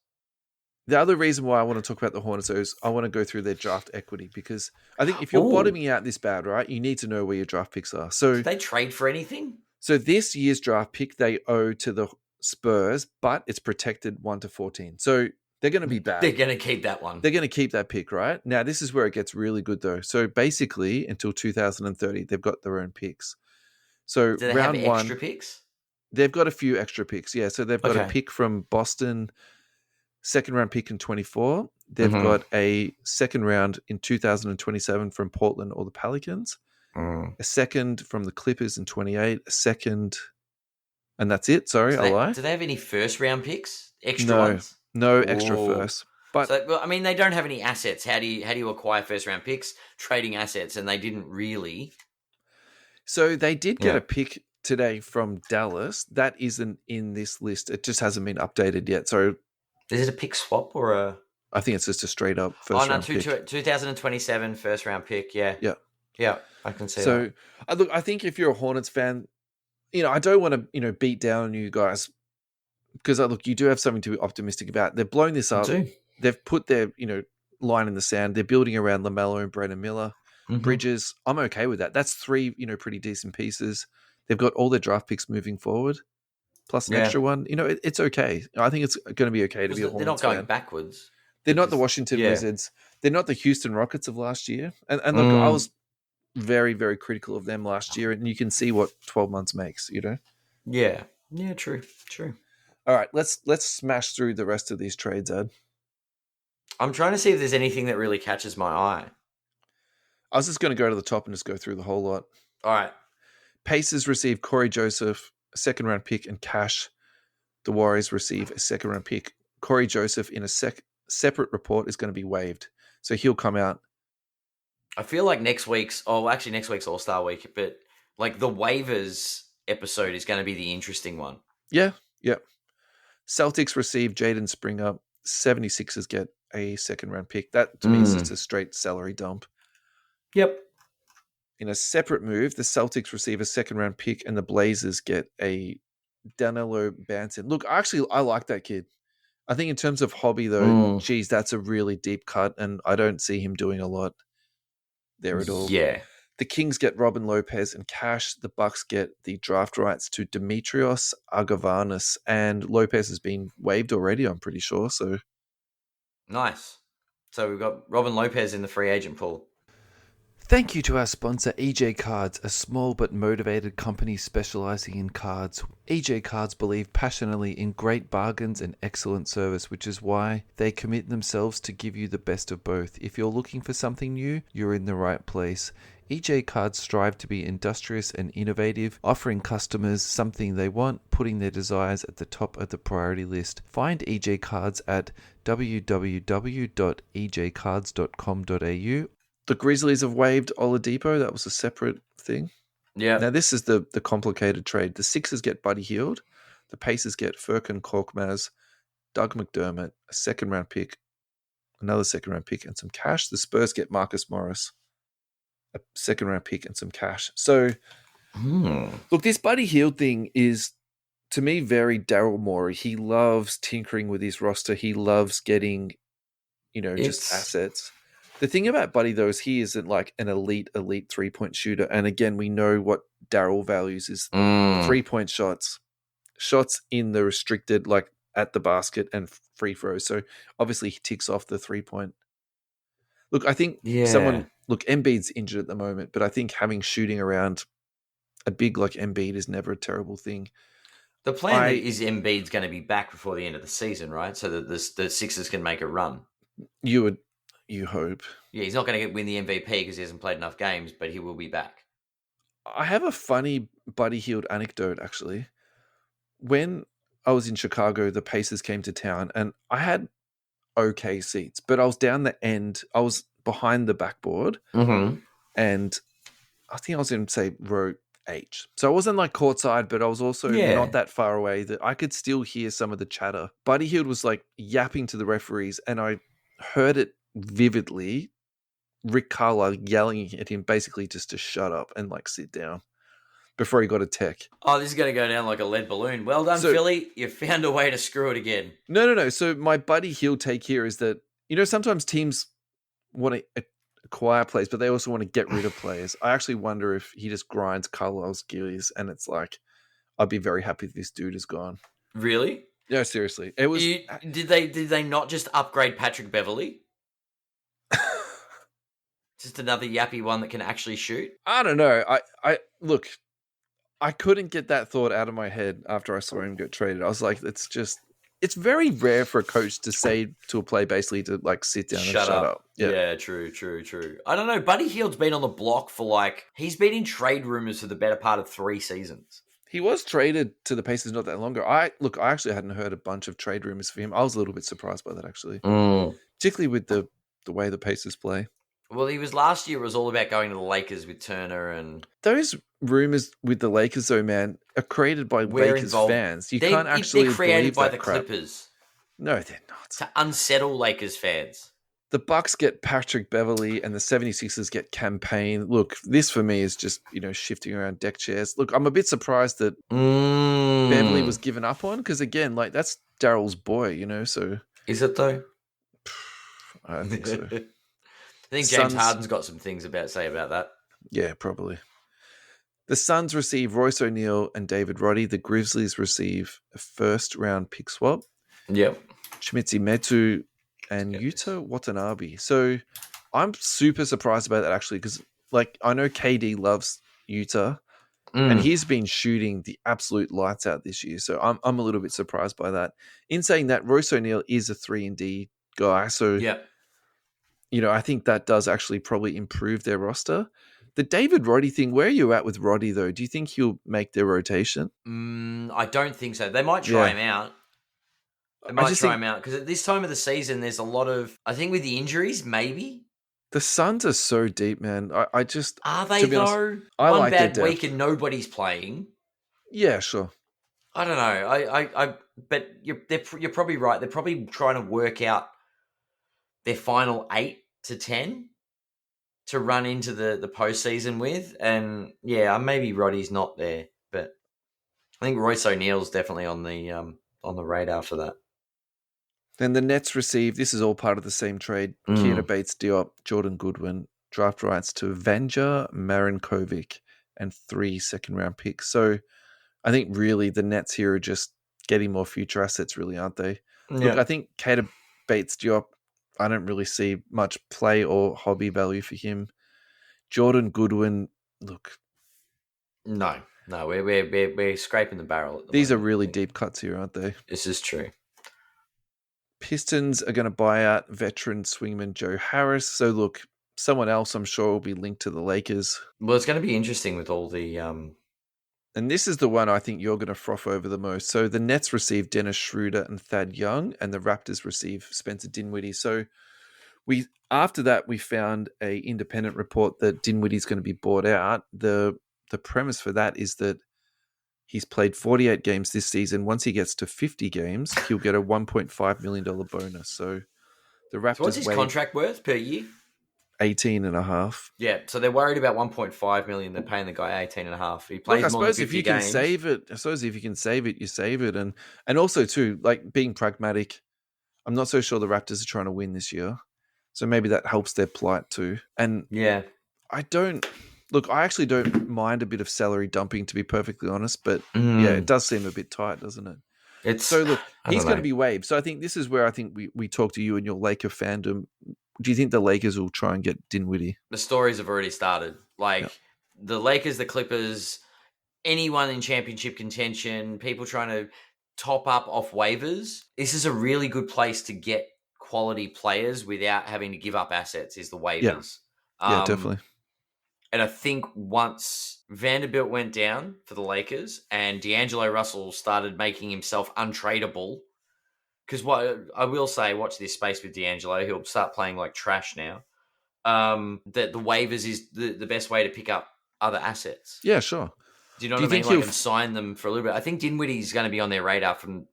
The other reason why I want to talk about the Hornets is I want to go through their draft equity because I think if you're bottoming out this bad, right, you need to know where your draft picks are. So did they trade for anything? So this year's draft pick they owe to the Spurs, but it's protected 1 to 14. So they're going to be bad. They're going to keep that one. They're going to keep that pick, right? Now, this is where it gets really good, though. So basically, until 2030, they've got their own picks. So do they round have extra picks? They've got a few extra picks, yeah. So they've got a pick from Boston, second round pick in 24. They've got a second round in 2027 from Portland or the Pelicans. A second from the Clippers in 28. A second, and that's it. Sorry, I lied. Do they have any first round picks? Extra ones? No extra first. But they don't have any assets. How do you acquire first round picks? Trading assets, and they didn't really. So they did get a pick today from Dallas. That isn't in this list. It just hasn't been updated yet. So is it a pick swap or a? I think it's just a straight up first round pick. 2027 first round pick. Yeah. Yeah, I can see that. So look, I think if you're a Hornets fan, I don't want to beat down on you guys because look, you do have something to be optimistic about. They've blown this up. They've put their line in the sand. They're building around LaMelo and Brandon Miller. Bridges, I'm okay with that. That's three, pretty decent pieces. They've got all their draft picks moving forward, plus an extra one. It's okay. I think it's going to be okay to be a Hornets fan. They're not going backwards. They're not the Washington Wizards. They're not the Houston Rockets of last year. And look, I was very, very critical of them last year, and you can see what 12 months makes, Yeah, true. All right, let's smash through the rest of these trades, Ed. I'm trying to see if there's anything that really catches my eye. I was just going to go to the top and just go through the whole lot. All right. Pacers receive Corey Joseph, a second-round pick, and cash. The Warriors receive a second-round pick. Corey Joseph, in a separate report, is going to be waived. So he'll come out. I feel like next week's All-Star Week, but like the waivers episode is going to be the interesting one. Yeah. Celtics receive Jaden Springer. 76ers get a second-round pick. That, to me, is just a straight salary dump. Yep. In a separate move, the Celtics receive a second-round pick and the Blazers get a Danilo Banton. Look, I like that kid. I think in terms of hobby, though, geez, that's a really deep cut, and I don't see him doing a lot there at all. Yeah. The Kings get Robin Lopez and cash. The Bucks get the draft rights to Demetrios Agavanis, and Lopez has been waived already, I'm pretty sure. So nice. So we've got Robin Lopez in the free agent pool. Thank you to our sponsor, EJ Cards, a small but motivated company specializing in cards. EJ Cards believe passionately in great bargains and excellent service, which is why they commit themselves to give you the best of both. If you're looking for something new, you're in the right place. EJ Cards strive to be industrious and innovative, offering customers something they want, putting their desires at the top of the priority list. Find EJ Cards at www.ejcards.com.au. The Grizzlies have waived Oladipo. That was a separate thing. Yeah. Now, this is the complicated trade. The Sixers get Buddy Hield. The Pacers get Furkan Korkmaz, Doug McDermott, a second-round pick, another second-round pick, and some cash. The Spurs get Marcus Morris, a second-round pick, and some cash. So, look, this Buddy Hield thing is, to me, very Daryl Morey. He loves tinkering with his roster. He loves getting, just assets. The thing about Buddy, though, is he isn't like an elite three-point shooter. And again, we know what Daryl values is 3-point shots in the restricted, like at the basket and free throws. So obviously he ticks off the 3-point. Look, I think Yeah. Embiid's injured at the moment, but I think having shooting around a big like Embiid is never a terrible thing. The plan I is Embiid's going to be back before the end of the season, right? So that the Sixers can make a run. you hope. Yeah, he's not going to win the MVP because he hasn't played enough games, but he will be back. I have a funny Buddy Hield anecdote actually. When I was in Chicago, the Pacers came to town and I had okay seats, but I was down the end. I was behind the backboard Mm-hmm. and I think I was in, say, row H. So I wasn't like courtside, but I was also not Yeah. that far away that I could still hear some of the chatter. Buddy Hield was like yapping to the referees, and I heard it vividly. Rick Carlisle yelling at him basically just to shut up and like sit down before he got a tech. Oh, this is going to go down like a lead balloon. Well done, So, Philly. You found a way to screw it again. no. So my Buddy Hield take here is that, sometimes teams want to acquire players, but they also want to get rid of players. I actually wonder if he just grinds Carlisle's gears, and it's like, I'd be very happy if this dude is gone. Really? No, seriously, it was. Did they not just upgrade Patrick Beverly? Just another yappy one that can actually shoot? I don't know. I look. I couldn't get that thought out of my head after I saw him get traded. I was like, it's very rare for a coach to say to a player basically to like sit down and shut up. Yeah, true. I don't know. Buddy Hield's been on the block for he's been in trade rumors for the better part of 3 seasons. He was traded to the Pacers not that long ago. I actually hadn't heard a bunch of trade rumors for him. I was a little bit surprised by that actually, particularly with the way the Pacers play. Well, he was last year. It was all about going to the Lakers with Turner and those rumors with the Lakers, though, man, are created by Lakers involved. fans. You can't actually they're created believe by that the crap. Clippers. No, they're not. To unsettle Lakers fans. The Bucks get Patrick Beverly and the 76ers get Campaign. Look, this for me is just, shifting around deck chairs. Look, I'm a bit surprised that Beverly was given up on because, again, like that's Daryl's boy, so. Is it though? I don't think so. I think James Harden's got some things to say about that. Yeah, probably. The Suns receive Royce O'Neal and David Roddy. The Grizzlies receive a first-round pick swap. Yep. Shimizu Metu and Yuta Watanabe. So I'm super surprised about that actually because, I know KD loves Yuta and he's been shooting the absolute lights out this year. So I'm a little bit surprised by that. In saying that, Royce O'Neal is a 3-and-D guy. So yeah. I think that does actually probably improve their roster. The David Roddy thing, where are you at with Roddy, though? Do you think he'll make their rotation? I don't think so. They might try him out. They might try him out because at this time of the season, there's a lot of, I think with the injuries, maybe. The Suns are so deep, man. I just... Are they, though? Honest, I One like bad their week and nobody's playing. Yeah, sure. I don't know. But you're probably right. They're probably trying to work out their final 8 to 10 to run into the postseason with. And yeah, maybe Roddy's not there, but I think Royce O'Neal's definitely on the radar for that. Then the Nets receive, this is all part of the same trade, Keita Bates-Diop, Jordan Goodwin, draft rights to Vanja Marinkovic, and 3 second-round picks. So I think really the Nets here are just getting more future assets, really, aren't they? Yeah. Look, I think Keita Bates-Diop, I don't really see much play or hobby value for him. Jordan Goodwin, look. No, we're scraping the barrel at the These moment, are really deep cuts here, aren't they? This is true. Pistons are going to buy out veteran swingman Joe Harris. So look, someone else I'm sure will be linked to the Lakers. Well, it's going to be interesting with all the... And this is the one I think you're going to froth over the most. So the Nets receive Dennis Schroeder and Thad Young, and the Raptors receive Spencer Dinwiddie. So after that, we found a independent report that Dinwiddie's going to be bought out. The premise for that is that he's played 48 games this season. Once he gets to 50 games, he'll get a $1.5 million bonus. So the Raptors... So what's his contract worth per year? 18.5. Yeah, so they're worried about 1.5 million. They're paying the guy 18.5. He plays Look, more than 50 games. Save it. I suppose if you can save it, you save it. And also too, being pragmatic, I'm not so sure the Raptors are trying to win this year. So maybe that helps their plight too. And yeah, I actually don't mind a bit of salary dumping, to be perfectly honest. But yeah, it does seem a bit tight, doesn't it? It's So look, I he's don't going to know. be waived. So I think this is where I think we talk to you and your Laker fandom. Do you think the Lakers will try and get Dinwiddie? The stories have already started. Yeah. Like the Lakers, the Clippers, anyone in championship contention, people trying to top up off waivers. This is a really good place to get quality players without having to give up assets. Is the Yeah. waivers. Yeah, Um, definitely. and I think once Vanderbilt went down for the Lakers and D'Angelo Russell started making himself untradeable, because what I will say, watch this space with D'Angelo. He'll start playing like trash now. That the waivers is the best way to pick up other assets. Yeah, sure. Do you know Do what you I mean? think Like, and sign them for a little bit. I think Dinwiddie's going to be on their radar from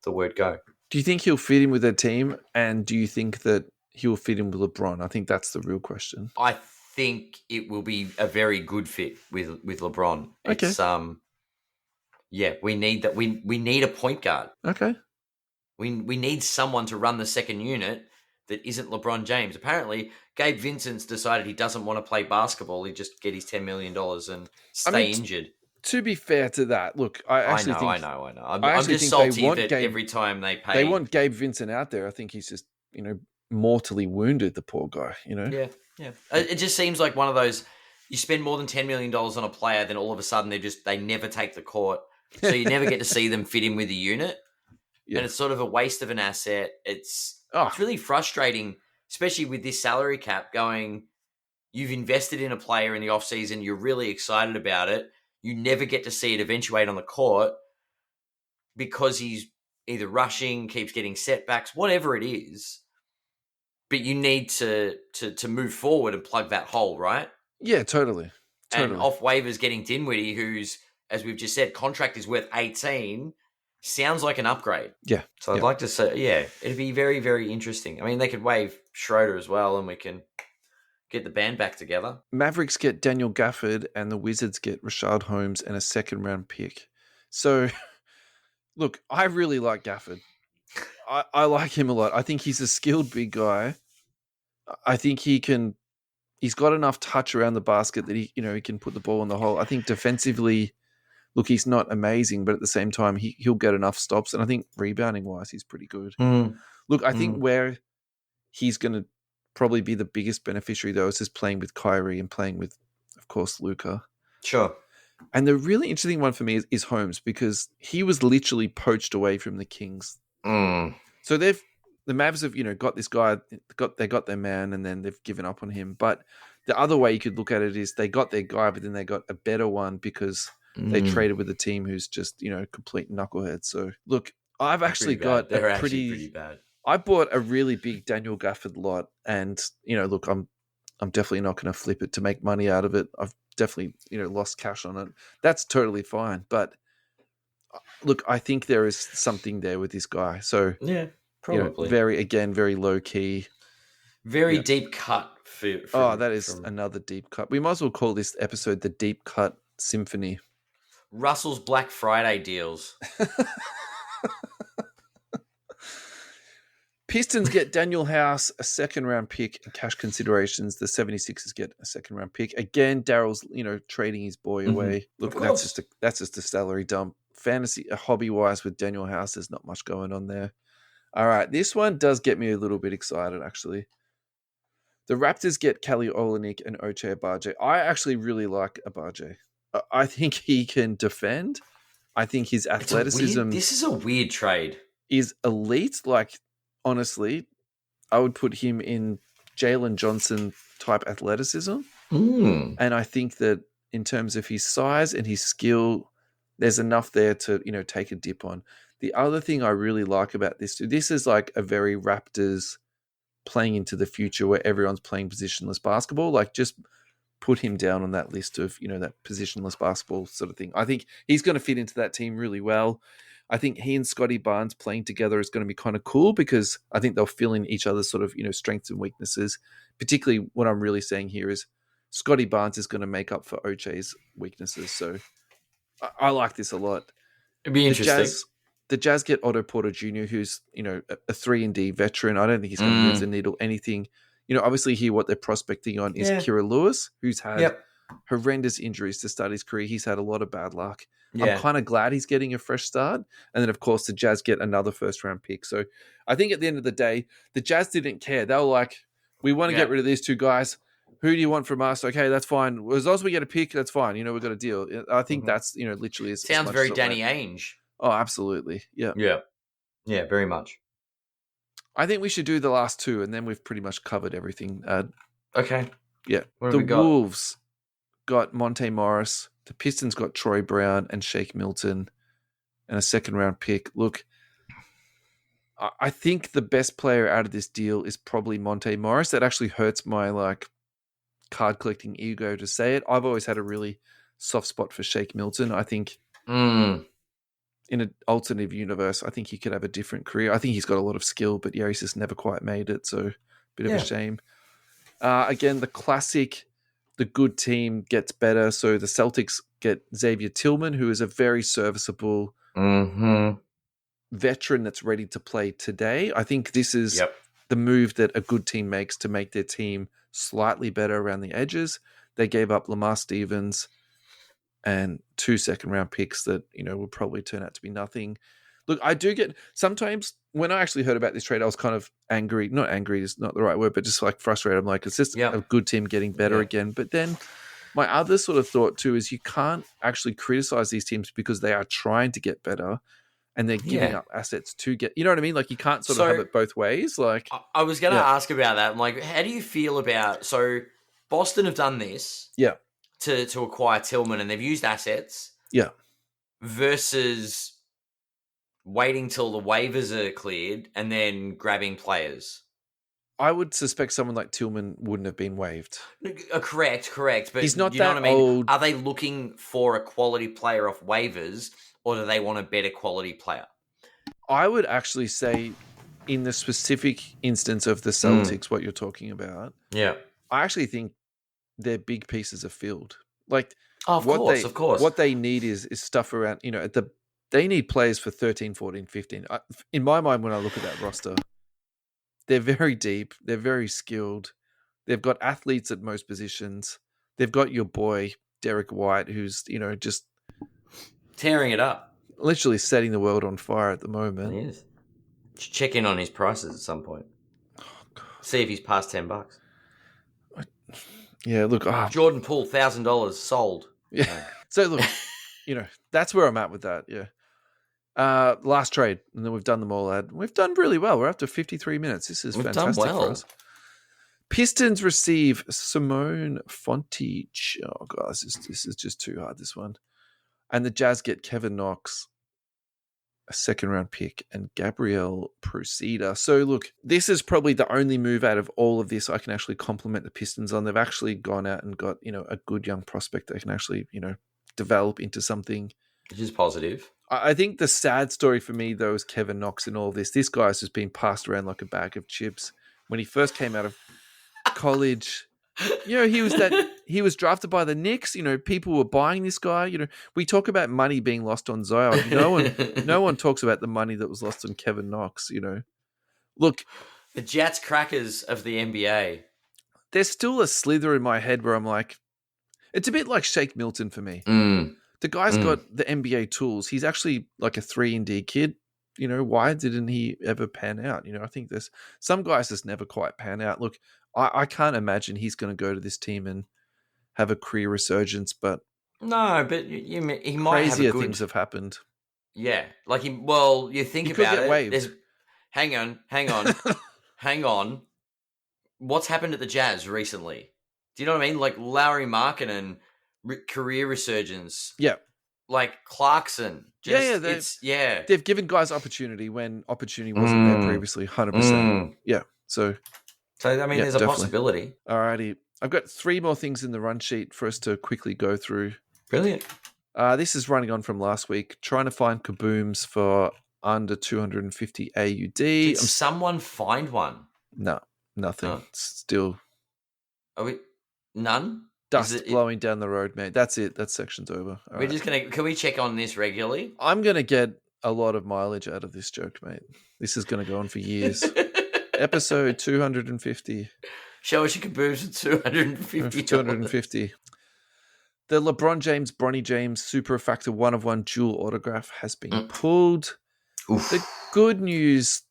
the word go. do you think he'll fit in with their team? And do you think that he'll fit in with LeBron? I think that's the real question. I think it will be a very good fit with LeBron. Okay. It's yeah, we need that. We need a point guard. Okay. We need someone to run the second unit that isn't LeBron James. Apparently, Gabe Vincent's decided he doesn't want to play basketball. He just get his $10 million and I stay mean, injured. to be fair to that, look, I know. I'm just they salty want that Gabe. every time they pay. They want Gabe Vincent out there. I think he's just mortally wounded. The poor guy. Yeah. It just seems like one of those. You spend more than $10 million on a player, then all of a sudden they never take the court, so you never get to see them fit in with the unit. Yeah. And it's sort of a waste of an asset. It's Oh, really frustrating, especially with this salary cap going. You've invested in a player in the offseason, you're really excited about it. You never get to see it eventuate on the court because he's either rushing, keeps getting setbacks, whatever it is. But you need to move forward and plug that hole, right? yeah, totally. And off waivers getting Dinwiddie, who's, as we've just said, contract is worth 18, sounds like an upgrade. Yeah. So I'd like to say, yeah, it'd be very, very interesting. I mean, they could waive Schroeder as well, and we can get the band back together. Mavericks get Daniel Gafford, and the Wizards get Rashad Holmes and a second-round pick. So, look, I really like Gafford. I like him a lot. I think he's a skilled big guy. I think he's got enough touch around the basket that he can put the ball in the hole. I think defensively, look, he's not amazing, but at the same time, he'll get enough stops. And I think rebounding wise, he's pretty good. Look, I think where he's going to probably be the biggest beneficiary, though, is just playing with Kyrie and playing with, of course, Luka. Sure. And the really interesting one for me is Holmes, because he was literally poached away from the Kings. So the Mavs have, got this guy, they got their man, and then they've given up on him. But the other way you could look at it is they got their guy, but then they got a better one because they traded with a team who's just, complete knucklehead. So look, I've actually got pretty bad. I bought a really big Daniel Gafford lot, and look, I'm definitely not going to flip it to make money out of it. I've definitely lost cash on it. That's totally fine. But look, I think there is something there with this guy. So yeah, probably very low key, very deep cut. That is another deep cut. We might as well call this episode the Deep Cut Symphony. Russell's Black Friday deals. Pistons get Daniel House, a second-round pick, and cash considerations. The 76ers get a second-round pick. Again, Daryl's, trading his boy away. Look, that's just a salary dump. Fantasy, hobby-wise with Daniel House, there's not much going on there. All right, this one does get me a little bit excited, actually. The Raptors get Kelly Olynyk and Ochai Agbaji. I actually really like Agbaji. I think he can defend. I think his athleticism... This is a weird trade. Is elite. Like, honestly, I would put him in Jalen Johnson type athleticism. And I think that in terms of his size and his skill, there's enough there to, take a dip on. The other thing I really like about this is like a very Raptors playing into the future where everyone's playing positionless basketball. Like, just put him down on that list of, that positionless basketball sort of thing. I think he's going to fit into that team really well. I think he and Scotty Barnes playing together is going to be kind of cool because I think they'll fill in each other's sort of, strengths and weaknesses. Particularly what I'm really saying here is Scotty Barnes is going to make up for Ochai's weaknesses. So I like this a lot. It'd be interesting. The Jazz get Otto Porter Jr., who's, a 3-and-D veteran. I don't think he's going to move the needle anything. Obviously here what they're prospecting on is Kira Lewis, who's had horrendous injuries to start his career. He's had a lot of bad luck. I'm Yeah. kind of glad he's getting a fresh start. And then, of course, the Jazz get another first-round pick. So I think at the end of the day, the Jazz didn't care. They were like, we want to get rid of these two guys. Who do you want from us? Okay, that's fine. As long as we get a pick, that's fine. We've got a deal. I think that's, literally as Sounds much very as Danny Ainge. Oh, absolutely. Yeah. Yeah. Yeah, very much. I think we should do the last two, and then we've pretty much covered everything. Okay. Yeah. What have The we got? Wolves got Monte Morris. The Pistons got Troy Brown and Shake Milton and a second-round pick. Look, I think the best player out of this deal is probably Monte Morris. That actually hurts my, card collecting ego to say it. I've always had a really soft spot for Shake Milton. I think in an alternative universe, I think he could have a different career. I think he's got a lot of skill, but he's just never quite made it. So, bit of a shame. Again, the classic, the good team gets better. So the Celtics get Xavier Tillman, who is a very serviceable veteran that's ready to play today. I think this is the move that a good team makes to make their team slightly better around the edges. They gave up Lamar Stevens and 2 second-round picks that, will probably turn out to be nothing. Look, I do get sometimes when I actually heard about this trade, I was kind of angry. Not angry is not the right word, but just frustrated. I'm like, it's just a good team getting better again. But then my other sort of thought too is you can't actually criticize these teams because they are trying to get better and they're giving up assets to get, you know what I mean? Like you can't sort of have it both ways. Like I was going to ask about that. I'm like, how do you feel about, so Boston have done this to acquire Tillman and they've used assets versus waiting till the waivers are cleared and then grabbing players. I would suspect someone like Tillman wouldn't have been waived. Correct. But he's not you know that what I mean? old. Are they looking for a quality player off waivers or do they want a better quality player? I would actually say in the specific instance of the Celtics, what you're talking about, I actually think their big pieces are filled. Like, of course. What they need is stuff around, they need players for 13, 14, 15. In my mind, when I look at that roster, they're very deep. They're very skilled. They've got athletes at most positions. They've got your boy, Derek White, who's, just tearing it up. Literally setting the world on fire at the moment. He is. Should check in on his prices at some point. Oh, God. See if he's past $10. Yeah, look. Jordan Poole, $1,000 sold. Yeah. So look, that's where I'm at with that. Yeah. Last trade, and then we've done them all. We've done really well. We're up to 53 minutes. This is fantastic for us. Pistons receive Simone Fontich. Oh God, this is just too hard. This one, and the Jazz get Kevin Knox, a second-round pick, and Gabriel Procida. So look, this is probably the only move out of all of this I can actually compliment the Pistons on. They've actually gone out and got a good young prospect that can actually develop into something, which is positive. I think the sad story for me though is Kevin Knox in all of this. This guy's just been passed around like a bag of chips. When he first came out of college, he was drafted by the Knicks. People were buying this guy. We talk about money being lost on Zion. No one talks about the money that was lost on Kevin Knox. Look, the Jets crackers of the NBA. There's still a slither in my head where I'm like, it's a bit like Shake Milton for me. The guy's got the NBA tools. He's actually like a 3-and-D kid. Why didn't he ever pan out? I think there's some guys just never quite pan out. Look, I can't imagine he's going to go to this team and have a career resurgence, but no, but he might crazier have a good... things have happened. Yeah, you think about it. Waived. Hang on. What's happened at the Jazz recently? Do you know what I mean? Like Larry Markkinen, career resurgence. Yeah. Like Clarkson. They've given guys opportunity when opportunity wasn't there previously. 100%. Yeah. So there's definitely a possibility. Alrighty. I've got 3 more things in the run sheet for us to quickly go through. Brilliant. This is running on from last week. Trying to find kabooms for under 250 AUD. Did someone find one? No, nothing. Oh. Still. Are we none? Dust blowing down the road, mate. That's it. That section's over. All right. Just gonna. Can we check on this regularly? I'm gonna get a lot of mileage out of this joke, mate. This is gonna go on for years. Episode 250. Show us your kabooms at 250. 250. The LeBron James, Bronny James Super Factor 1 of 1 dual autograph has been Mm. pulled. The Oof. good news,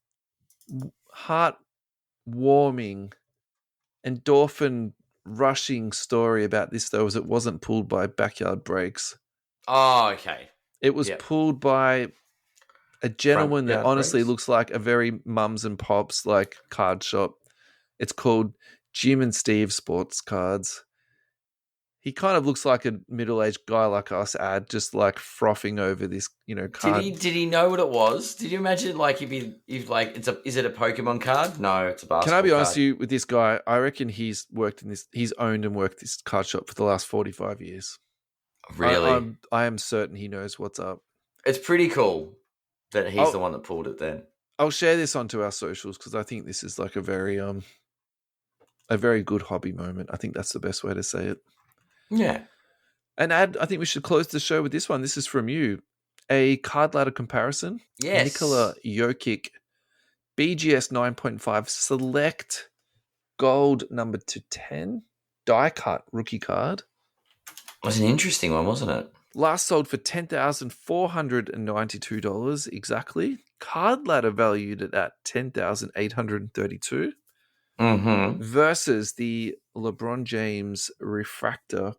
heart-warming, endorphin rushing story about this, though, is it wasn't pulled by Backyard Breaks. Oh, okay. It was Yep. pulled by a Front gentleman that yard honestly breaks. looks like a very mums and pops like card shop. It's called Jim and Steve Sports Cards. He kind of looks like a middle-aged guy like us, just like frothing over this, Did card. he know what it was? Did you imagine like if like is it a Pokemon card? No, it's a Can I basketball be honest card. with you with this guy? I reckon he's owned and worked this card shop for the last 45 years. Really? I am certain he knows what's up. It's pretty cool that he's the I'll one that pulled it then. I'll share this onto our socials because I think this is like a very good hobby moment. I think that's the best way to say it. Yeah. And I think we should close the show with this one. This is from you. A card ladder comparison. Yes. Nikola Jokic, BGS 9.5 select gold number to 10 die cut rookie card. It was an interesting one, wasn't it? Last sold for $10,492 exactly. Card ladder valued it at $10,832 Mm-hmm. versus the LeBron James refractor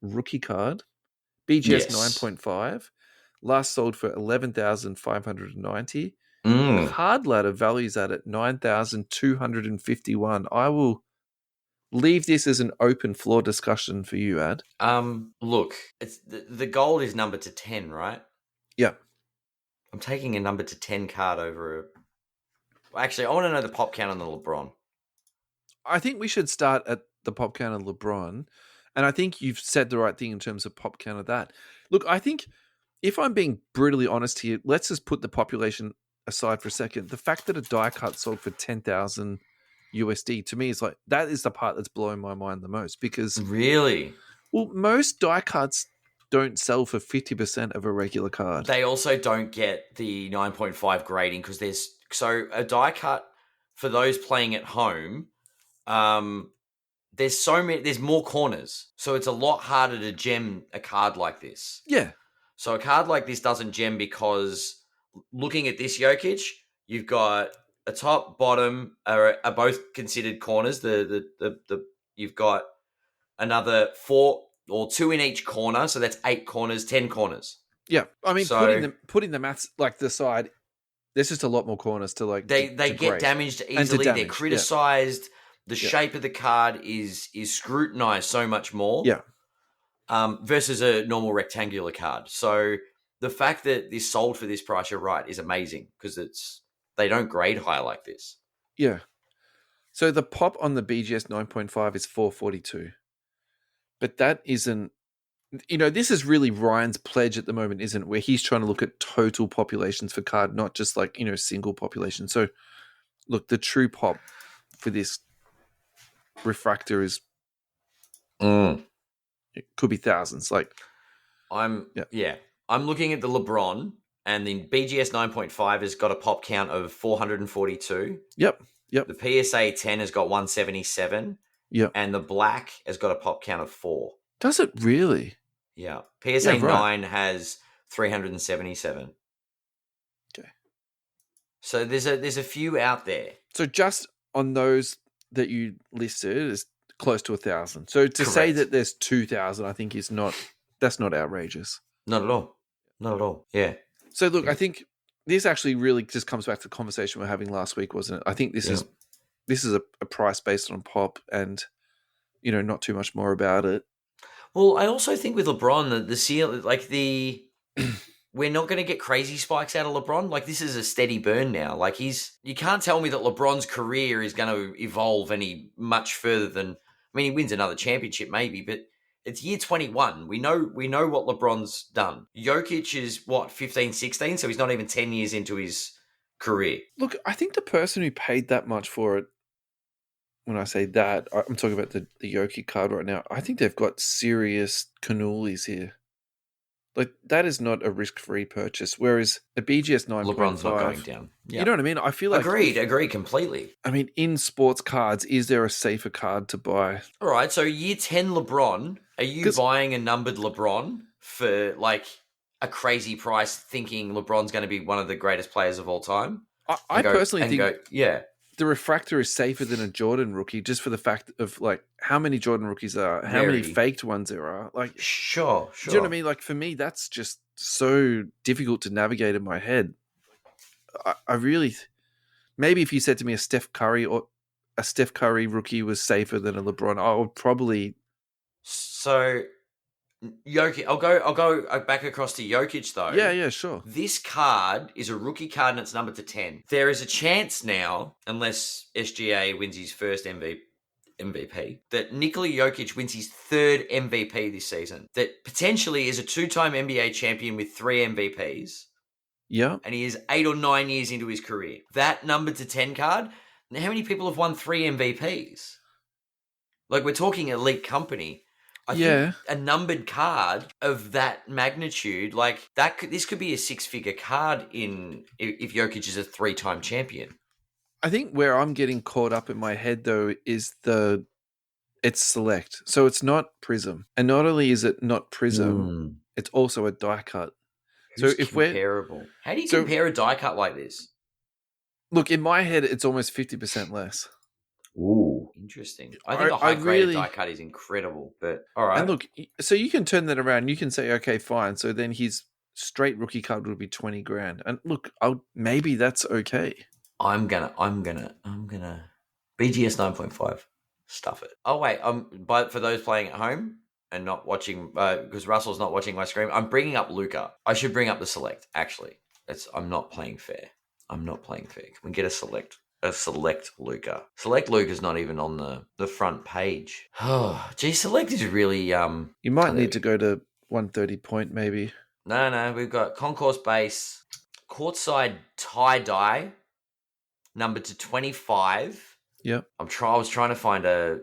rookie card, BGS Yes. 9.5. Last sold for $11,590. Mm. Card ladder values that at $9,251. I will leave this as an open floor discussion for you, Ad. Look, it's the gold is number to 10, right? Yeah. I'm taking a number to 10 card over a... Actually, I want to know the pop count on the LeBron. I think we should start at the pop count of LeBron. And I think you've said the right thing in terms of pop count of that. Look, I think if I'm being brutally honest here, let's just put the population aside for a second. The fact that a die cut sold for 10,000 USD to me is like, that is the part that's blowing my mind the most because, Really? well, most die cuts don't sell for 50% of a regular card. They also don't get the 9.5 grading because there's... So a die cut, for those playing at home, there's more corners. So it's a lot harder to gem a card like this. Yeah. So a card like this doesn't gem because looking at this Jokic, you've got a top, bottom are both considered corners. You've got another 4 or 2 in each corner, so that's 8 corners, 10 corners. Yeah. I mean, So putting the maths like the side, there's just a lot more corners to like. they to get grade. damaged And to easily. damage, They're yeah. criticized. The shape of the card is scrutinized so much more. Yeah. Versus a normal rectangular card. So the fact that this sold for this price, you're right, is amazing because they don't grade high like this. Yeah. So the pop on the BGS 9.5 is 442. But that isn't, this is really Ryan's pledge at the moment, isn't it? Where he's trying to look at total populations for card, not just like, single population. So look, the true pop for this refractor is, it could be thousands. Like, I'm looking at the LeBron, and the BGS 9.5 has got a pop count of 442. Yep. The PSA 10 has got 177. Yep. And the black has got a pop count of 4. Does it really? Yeah. PSA Yeah, right. 9 has 377. Okay. So there's a few out there. So just on those that you listed is close to 1,000. So to say that there's 2,000, I think that's not outrageous. Not at all. Yeah. So look, I think this actually really just comes back to the conversation we were having last week, wasn't it? I think this is a price based on pop and, not too much more about it. Well, I also think with LeBron, the seal, like we're not going to get crazy spikes out of LeBron. Like this is a steady burn now. Like you can't tell me that LeBron's career is going to evolve any much further than, I mean, he wins another championship maybe, but it's year 21. We know what LeBron's done. Jokic is 15, 16, so he's not even 10 years into his career. Look, I think the person who paid that much for it, when I say that, I'm talking about the Jokic card right now. I think they've got serious cannolis here. Like, that is not a risk-free purchase. Whereas a BGS LeBron's not going 9.5, down. you Yeah. know what I mean? I feel like Agree completely. in sports cards, is there a safer card to buy? All right, so year 10 LeBron, are you 'Cause buying a numbered LeBron for like a crazy price thinking LeBron's going to be one of the greatest players of all time? I personally think Yeah, the refractor is safer than a Jordan rookie, just for the fact of like how many Jordan rookies there are, how many rarity. faked ones there are. Like, Sure. do you know what I mean? Like, for me, that's just so difficult to navigate in my head. I really, maybe if you said to me a Steph Curry rookie was safer than a LeBron, I would probably. So Jokic, I'll go back across to Jokic though. Yeah, sure. This card is a rookie card and it's numbered to 10. There is a chance now, unless SGA wins his first MVP, that Nikola Jokic wins his third MVP this season. That potentially is a 2-time NBA champion with 3 MVPs. Yeah. And he is 8 or 9 years into his career. That numbered to 10 card, how many people have won 3 MVPs? Like, we're talking elite company. I think a numbered card of that magnitude, like this could be a 6-figure card if Jokic is a 3-time champion. I think where I'm getting caught up in my head though is it's select, so it's not Prism, and not only is it not Prism, it's also a die cut. Who's comparable? How do you compare a die cut like this? Look, in my head, it's almost 50% less. Ooh, interesting. I think a high-graded die cut is incredible, but all right. And look, so you can turn that around. You can say, okay, fine. So then his straight rookie card would be 20 grand. And look, maybe that's okay. I'm gonna BGS 9.5. Stuff it. Oh wait, but for those playing at home and not watching, because Russell's not watching my screen, I'm bringing up Luca. I should bring up the select. Actually, I'm not playing fair. Can we get a select Luca? Select Luca's not even on the front page. Oh, gee, select is really You might need to go to 130 point maybe. No, we've got concourse base, courtside tie-dye, numbered to 25. Yep. I was trying to find a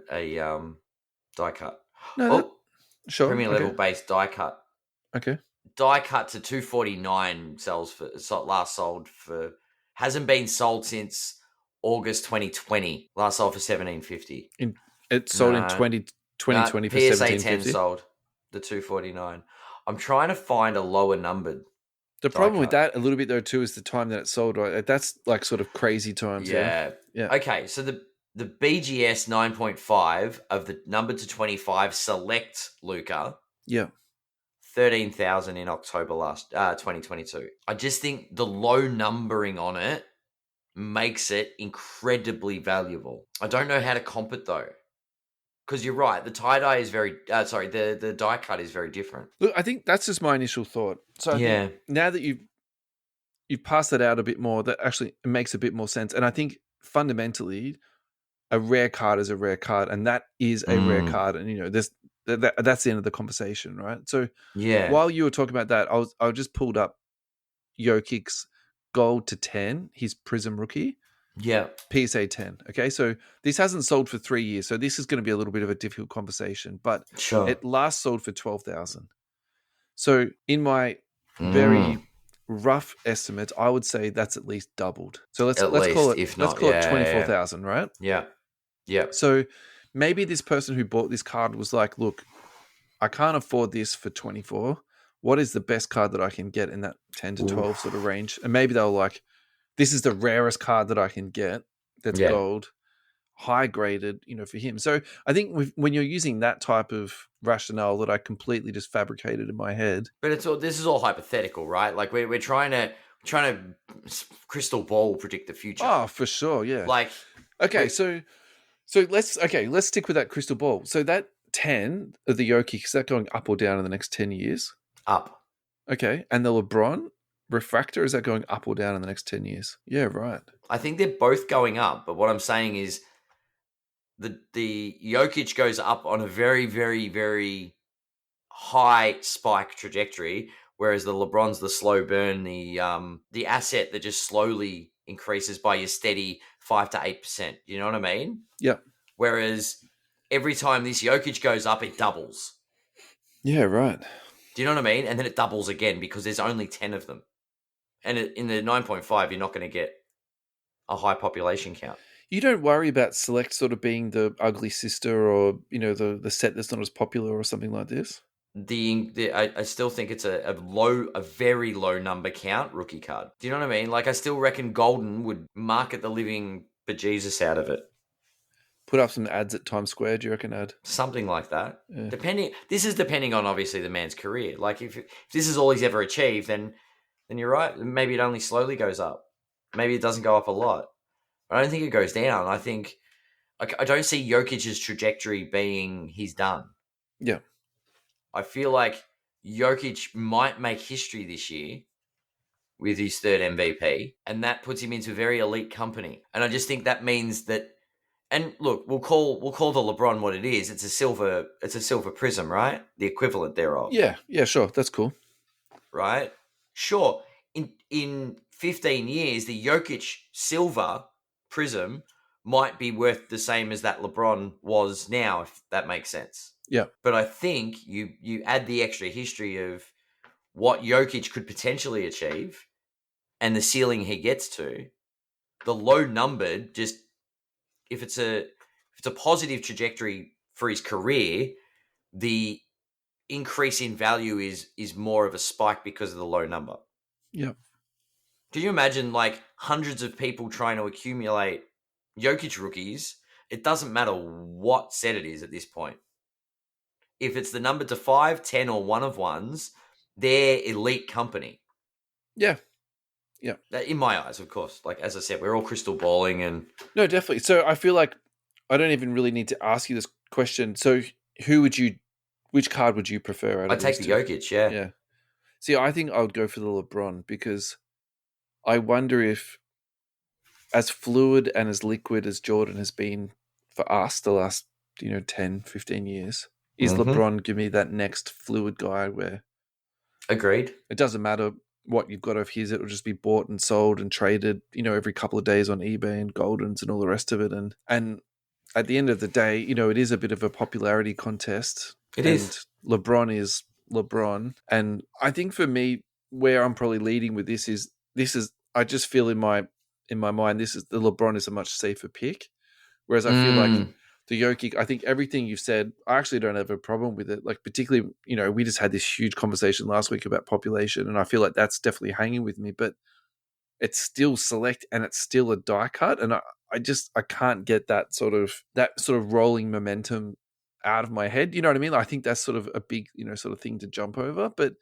die cut. Sure. Premier level base die cut. Okay. Die cut to 249 last sold for, hasn't been sold since August 2020. Last sold for 1750. It sold in 2020 for PSA 1750. 10 sold the 249. I'm trying to find a lower numbered. The problem with that a little bit though too is the time that it sold, right? That's like sort of crazy times. Yeah. Okay, so the BGS 9.5 of the numbered to 25 select Luca. Yeah. 13,000 in October 2022. I just think the low numbering on it makes it incredibly valuable. I don't know how to comp it though. Because you're right, the tie-dye is the die cut is very different. Look, I think that's just my initial thought. So I think now that you've passed that out a bit more, that actually makes a bit more sense. And I think fundamentally, a rare card is a rare card, and that is a rare card. And that's the end of the conversation, right? So while you were talking about that, I just pulled up Jokic's gold to 10, his Prism rookie. Yeah. PSA 10. Okay. So this hasn't sold for 3 years. So this is going to be a little bit of a difficult conversation, but it last sold for 12,000. So in my very rough estimates, I would say that's at least doubled. So let's call it 24,000, right? Yeah. Yeah. So maybe this person who bought this card was like, look, I can't afford this for 24. What is the best card that I can get in that 10 to 12 sort of range? And maybe they were like, this is the rarest card that I can get that's gold, high graded, for him. So I think when you're using that type of rationale that I completely just fabricated in my head. But this is all hypothetical, right? Like we're trying to crystal ball predict the future. Oh, for sure, yeah. Like, okay, so let's stick with that crystal ball. So that 10 of the Jokic, is that going up or down in the next 10 years? Up. Okay, and the LeBron refractor, is that going up or down in the next 10 years? Yeah, right. I think they're both going up, but what I'm saying is the Jokic goes up on a very, very, very high spike trajectory, whereas the LeBron's the slow burn, the asset that just slowly increases by your steady 5 to 8%. You know what I mean? Yeah. Whereas every time this Jokic goes up, it doubles. Yeah, right. Do you know what I mean? And then it doubles again because there's only 10 of them. And in the 9.5, you're not going to get a high population count. You don't worry about Select sort of being the ugly sister or, the set that's not as popular or something like this? I still think it's a very low number count rookie card. Do you know what I mean? Like, I still reckon Golden would market the living bejesus out of it. Put up some ads at Times Square, do you reckon, Ad? Something like that. Yeah. This is depending on obviously the man's career. Like if this is all he's ever achieved, then you're right. Maybe it only slowly goes up. Maybe it doesn't go up a lot. I don't think it goes down. I don't see Jokic's trajectory being he's done. Yeah. I feel like Jokic might make history this year with his third MVP, and that puts him into very elite company. And I just think that means that. And look, we'll call the LeBron what it is. It's a silver prism, right? The equivalent thereof. Yeah, sure. That's cool. Right? Sure. In 15 years, the Jokic silver prism might be worth the same as that LeBron was now, if that makes sense. Yeah. But I think you add the extra history of what Jokic could potentially achieve and the ceiling he gets to, the low numbered just if it's a positive trajectory for his career, the increase in value is more of a spike because of the low number. Yeah. Can you imagine like hundreds of people trying to accumulate Jokic rookies? It doesn't matter what set it is at this point. If it's the number to 5, 10, or one of ones, they're elite company. Yeah. Yeah. In my eyes, of course. Like, as I said, we're all crystal balling and... No, definitely. So I feel like I don't even really need to ask you this question. So which card would you prefer? I'd take the Jokic, yeah. Yeah. See, I think I would go for the LeBron because I wonder if as fluid and as liquid as Jordan has been for us the last, 10, 15 years, is LeBron give me that next fluid guy where... Agreed. It doesn't matter what you've got of his, it'll just be bought and sold and traded, every couple of days on eBay and Goldens and all the rest of it. And at the end of the day, it is a bit of a popularity contest. It is. LeBron is LeBron. And I think for me, where I'm probably leading with this is I just feel in my mind, the LeBron is a much safer pick. Whereas I feel like the Jokic, I think everything you've said, I actually don't have a problem with it. Like particularly, we just had this huge conversation last week about population, and I feel like that's definitely hanging with me. But it's still Select, and it's still a die cut, and I can't get that sort of rolling momentum out of my head. You know what I mean? I think that's sort of a big, sort of thing to jump over. But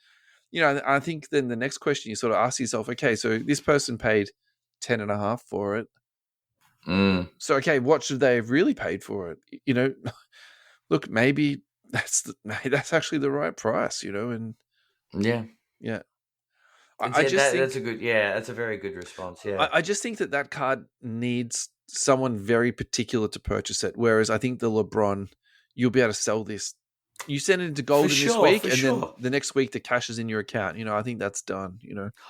I think then the next question you sort of ask yourself, okay, so this person paid 10.5 for it. So, okay, what should they have really paid for it? Look, maybe that's actually the right price, and yeah. I just think that's a very good response. Yeah, I just think that card needs someone very particular to purchase it. Whereas I think the LeBron, you'll be able to sell this. You send it into Golden this week, and then the next week the cash is in your account. I think that's done.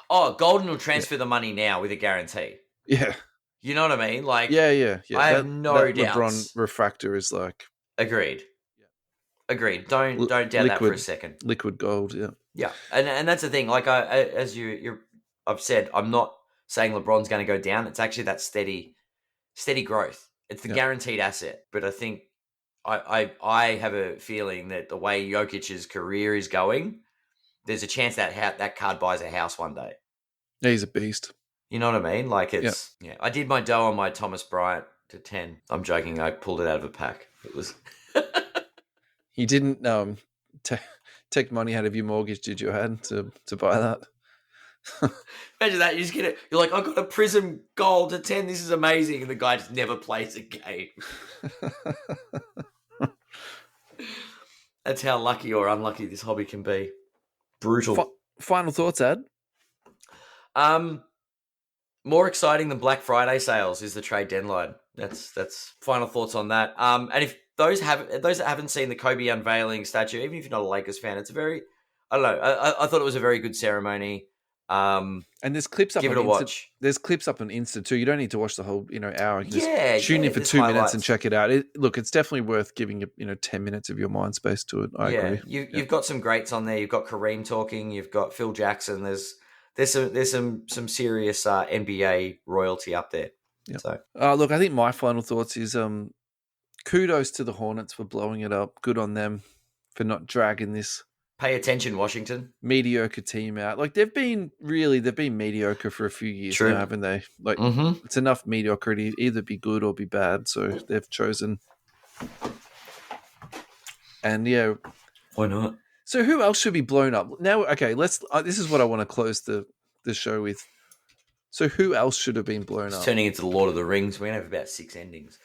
Oh, Golden will transfer the money now with a guarantee. Yeah. You know what I mean? Like, yeah. I have no doubts. LeBron refractor is like agreed. Agreed. Don't doubt that for a second. Liquid gold, yeah. Yeah, and that's the thing. Like I've said, I'm not saying LeBron's going to go down. It's actually that steady growth. It's the guaranteed asset. But I think I have a feeling that the way Jokic's career is going, there's a chance that card buys a house one day. Yeah, he's a beast. You know what I mean? Like it's I did my dough on my Thomas Bryant to 10. I'm joking. I pulled it out of a pack. It was. You didn't take money out of your mortgage, did you, Had to buy that? Imagine that. You just get it. You're like, I got a Prism Gold to 10. This is amazing. And the guy just never plays a game. That's how lucky or unlucky this hobby can be. Brutal. Final thoughts, Ad? More exciting than Black Friday sales is the trade deadline. That's final thoughts on that. And if those that haven't seen the Kobe unveiling statue, even if you're not a Lakers fan, it's a very, I don't know. I thought it was a very good ceremony. And there's clips up Give on it a Insta. watch. There's clips up on Insta too. You don't need to watch the whole, hour. You can Yeah, just tune in for there's 2 minutes and highlights. check it out. Look, it's definitely worth giving 10 minutes of your mind space to it. I agree. You've got some greats on there. You've got Kareem talking. You've got Phil Jackson. There's some serious NBA royalty up there. Yeah. So Look, I think my final thoughts is kudos to the Hornets for blowing it up. Good on them for not dragging this pay attention, Washington. mediocre team out. Like they've been mediocre for a few years now, haven't they? Like It's enough mediocrity, either be good or be bad. So they've chosen. And why not? So who else should be blown up now? Okay, let's. This is what I want to close the show with. So who else should have been blown up? Turning into the Lord of the Rings. We're gonna have about 6 endings.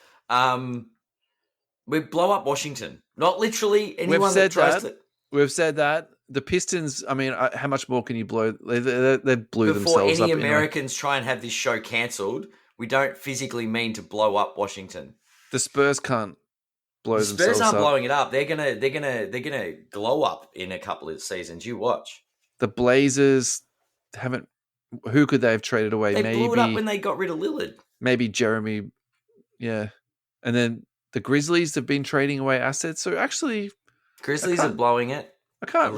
We blow up Washington. Not literally anyone that tries to. We've said that. The Pistons, I mean, how much more can you blow? They blew themselves up. Before any Americans try and have this show cancelled, we don't physically mean to blow up Washington. The Spurs can't blow themselves up. The Spurs aren't blowing it up. They're gonna glow up in a couple of seasons. You watch. The Blazers haven't. Who could they have traded away? They blew it up when they got rid of Lillard. Maybe Jeremy. Yeah. And then the Grizzlies have been trading away assets. So actually, Grizzlies are blowing it. I can't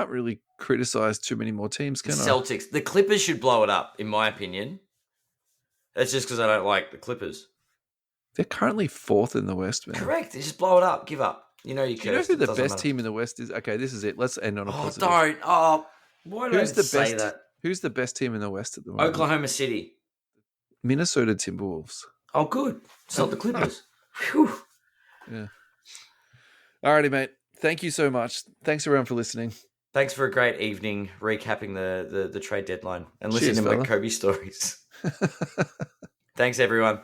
really criticize too many more teams, can I? Celtics. The Clippers should blow it up, in my opinion. That's just because I don't like the Clippers. They're currently 4th in the West, man. Correct. They just blow it up. Give up. You know you Do you know who the best team in the West is? Okay, this is it. Let's end on a positive. Don't. Why don't you say that? Who's the best team in the West at the moment? Oklahoma City. Minnesota Timberwolves. Oh, good. It's not the Clippers. Whew. Yeah. Alrighty, mate. Thank you so much. Thanks everyone for listening. Thanks for a great evening recapping the trade deadline and listening to my Kobe stories. Thanks, everyone.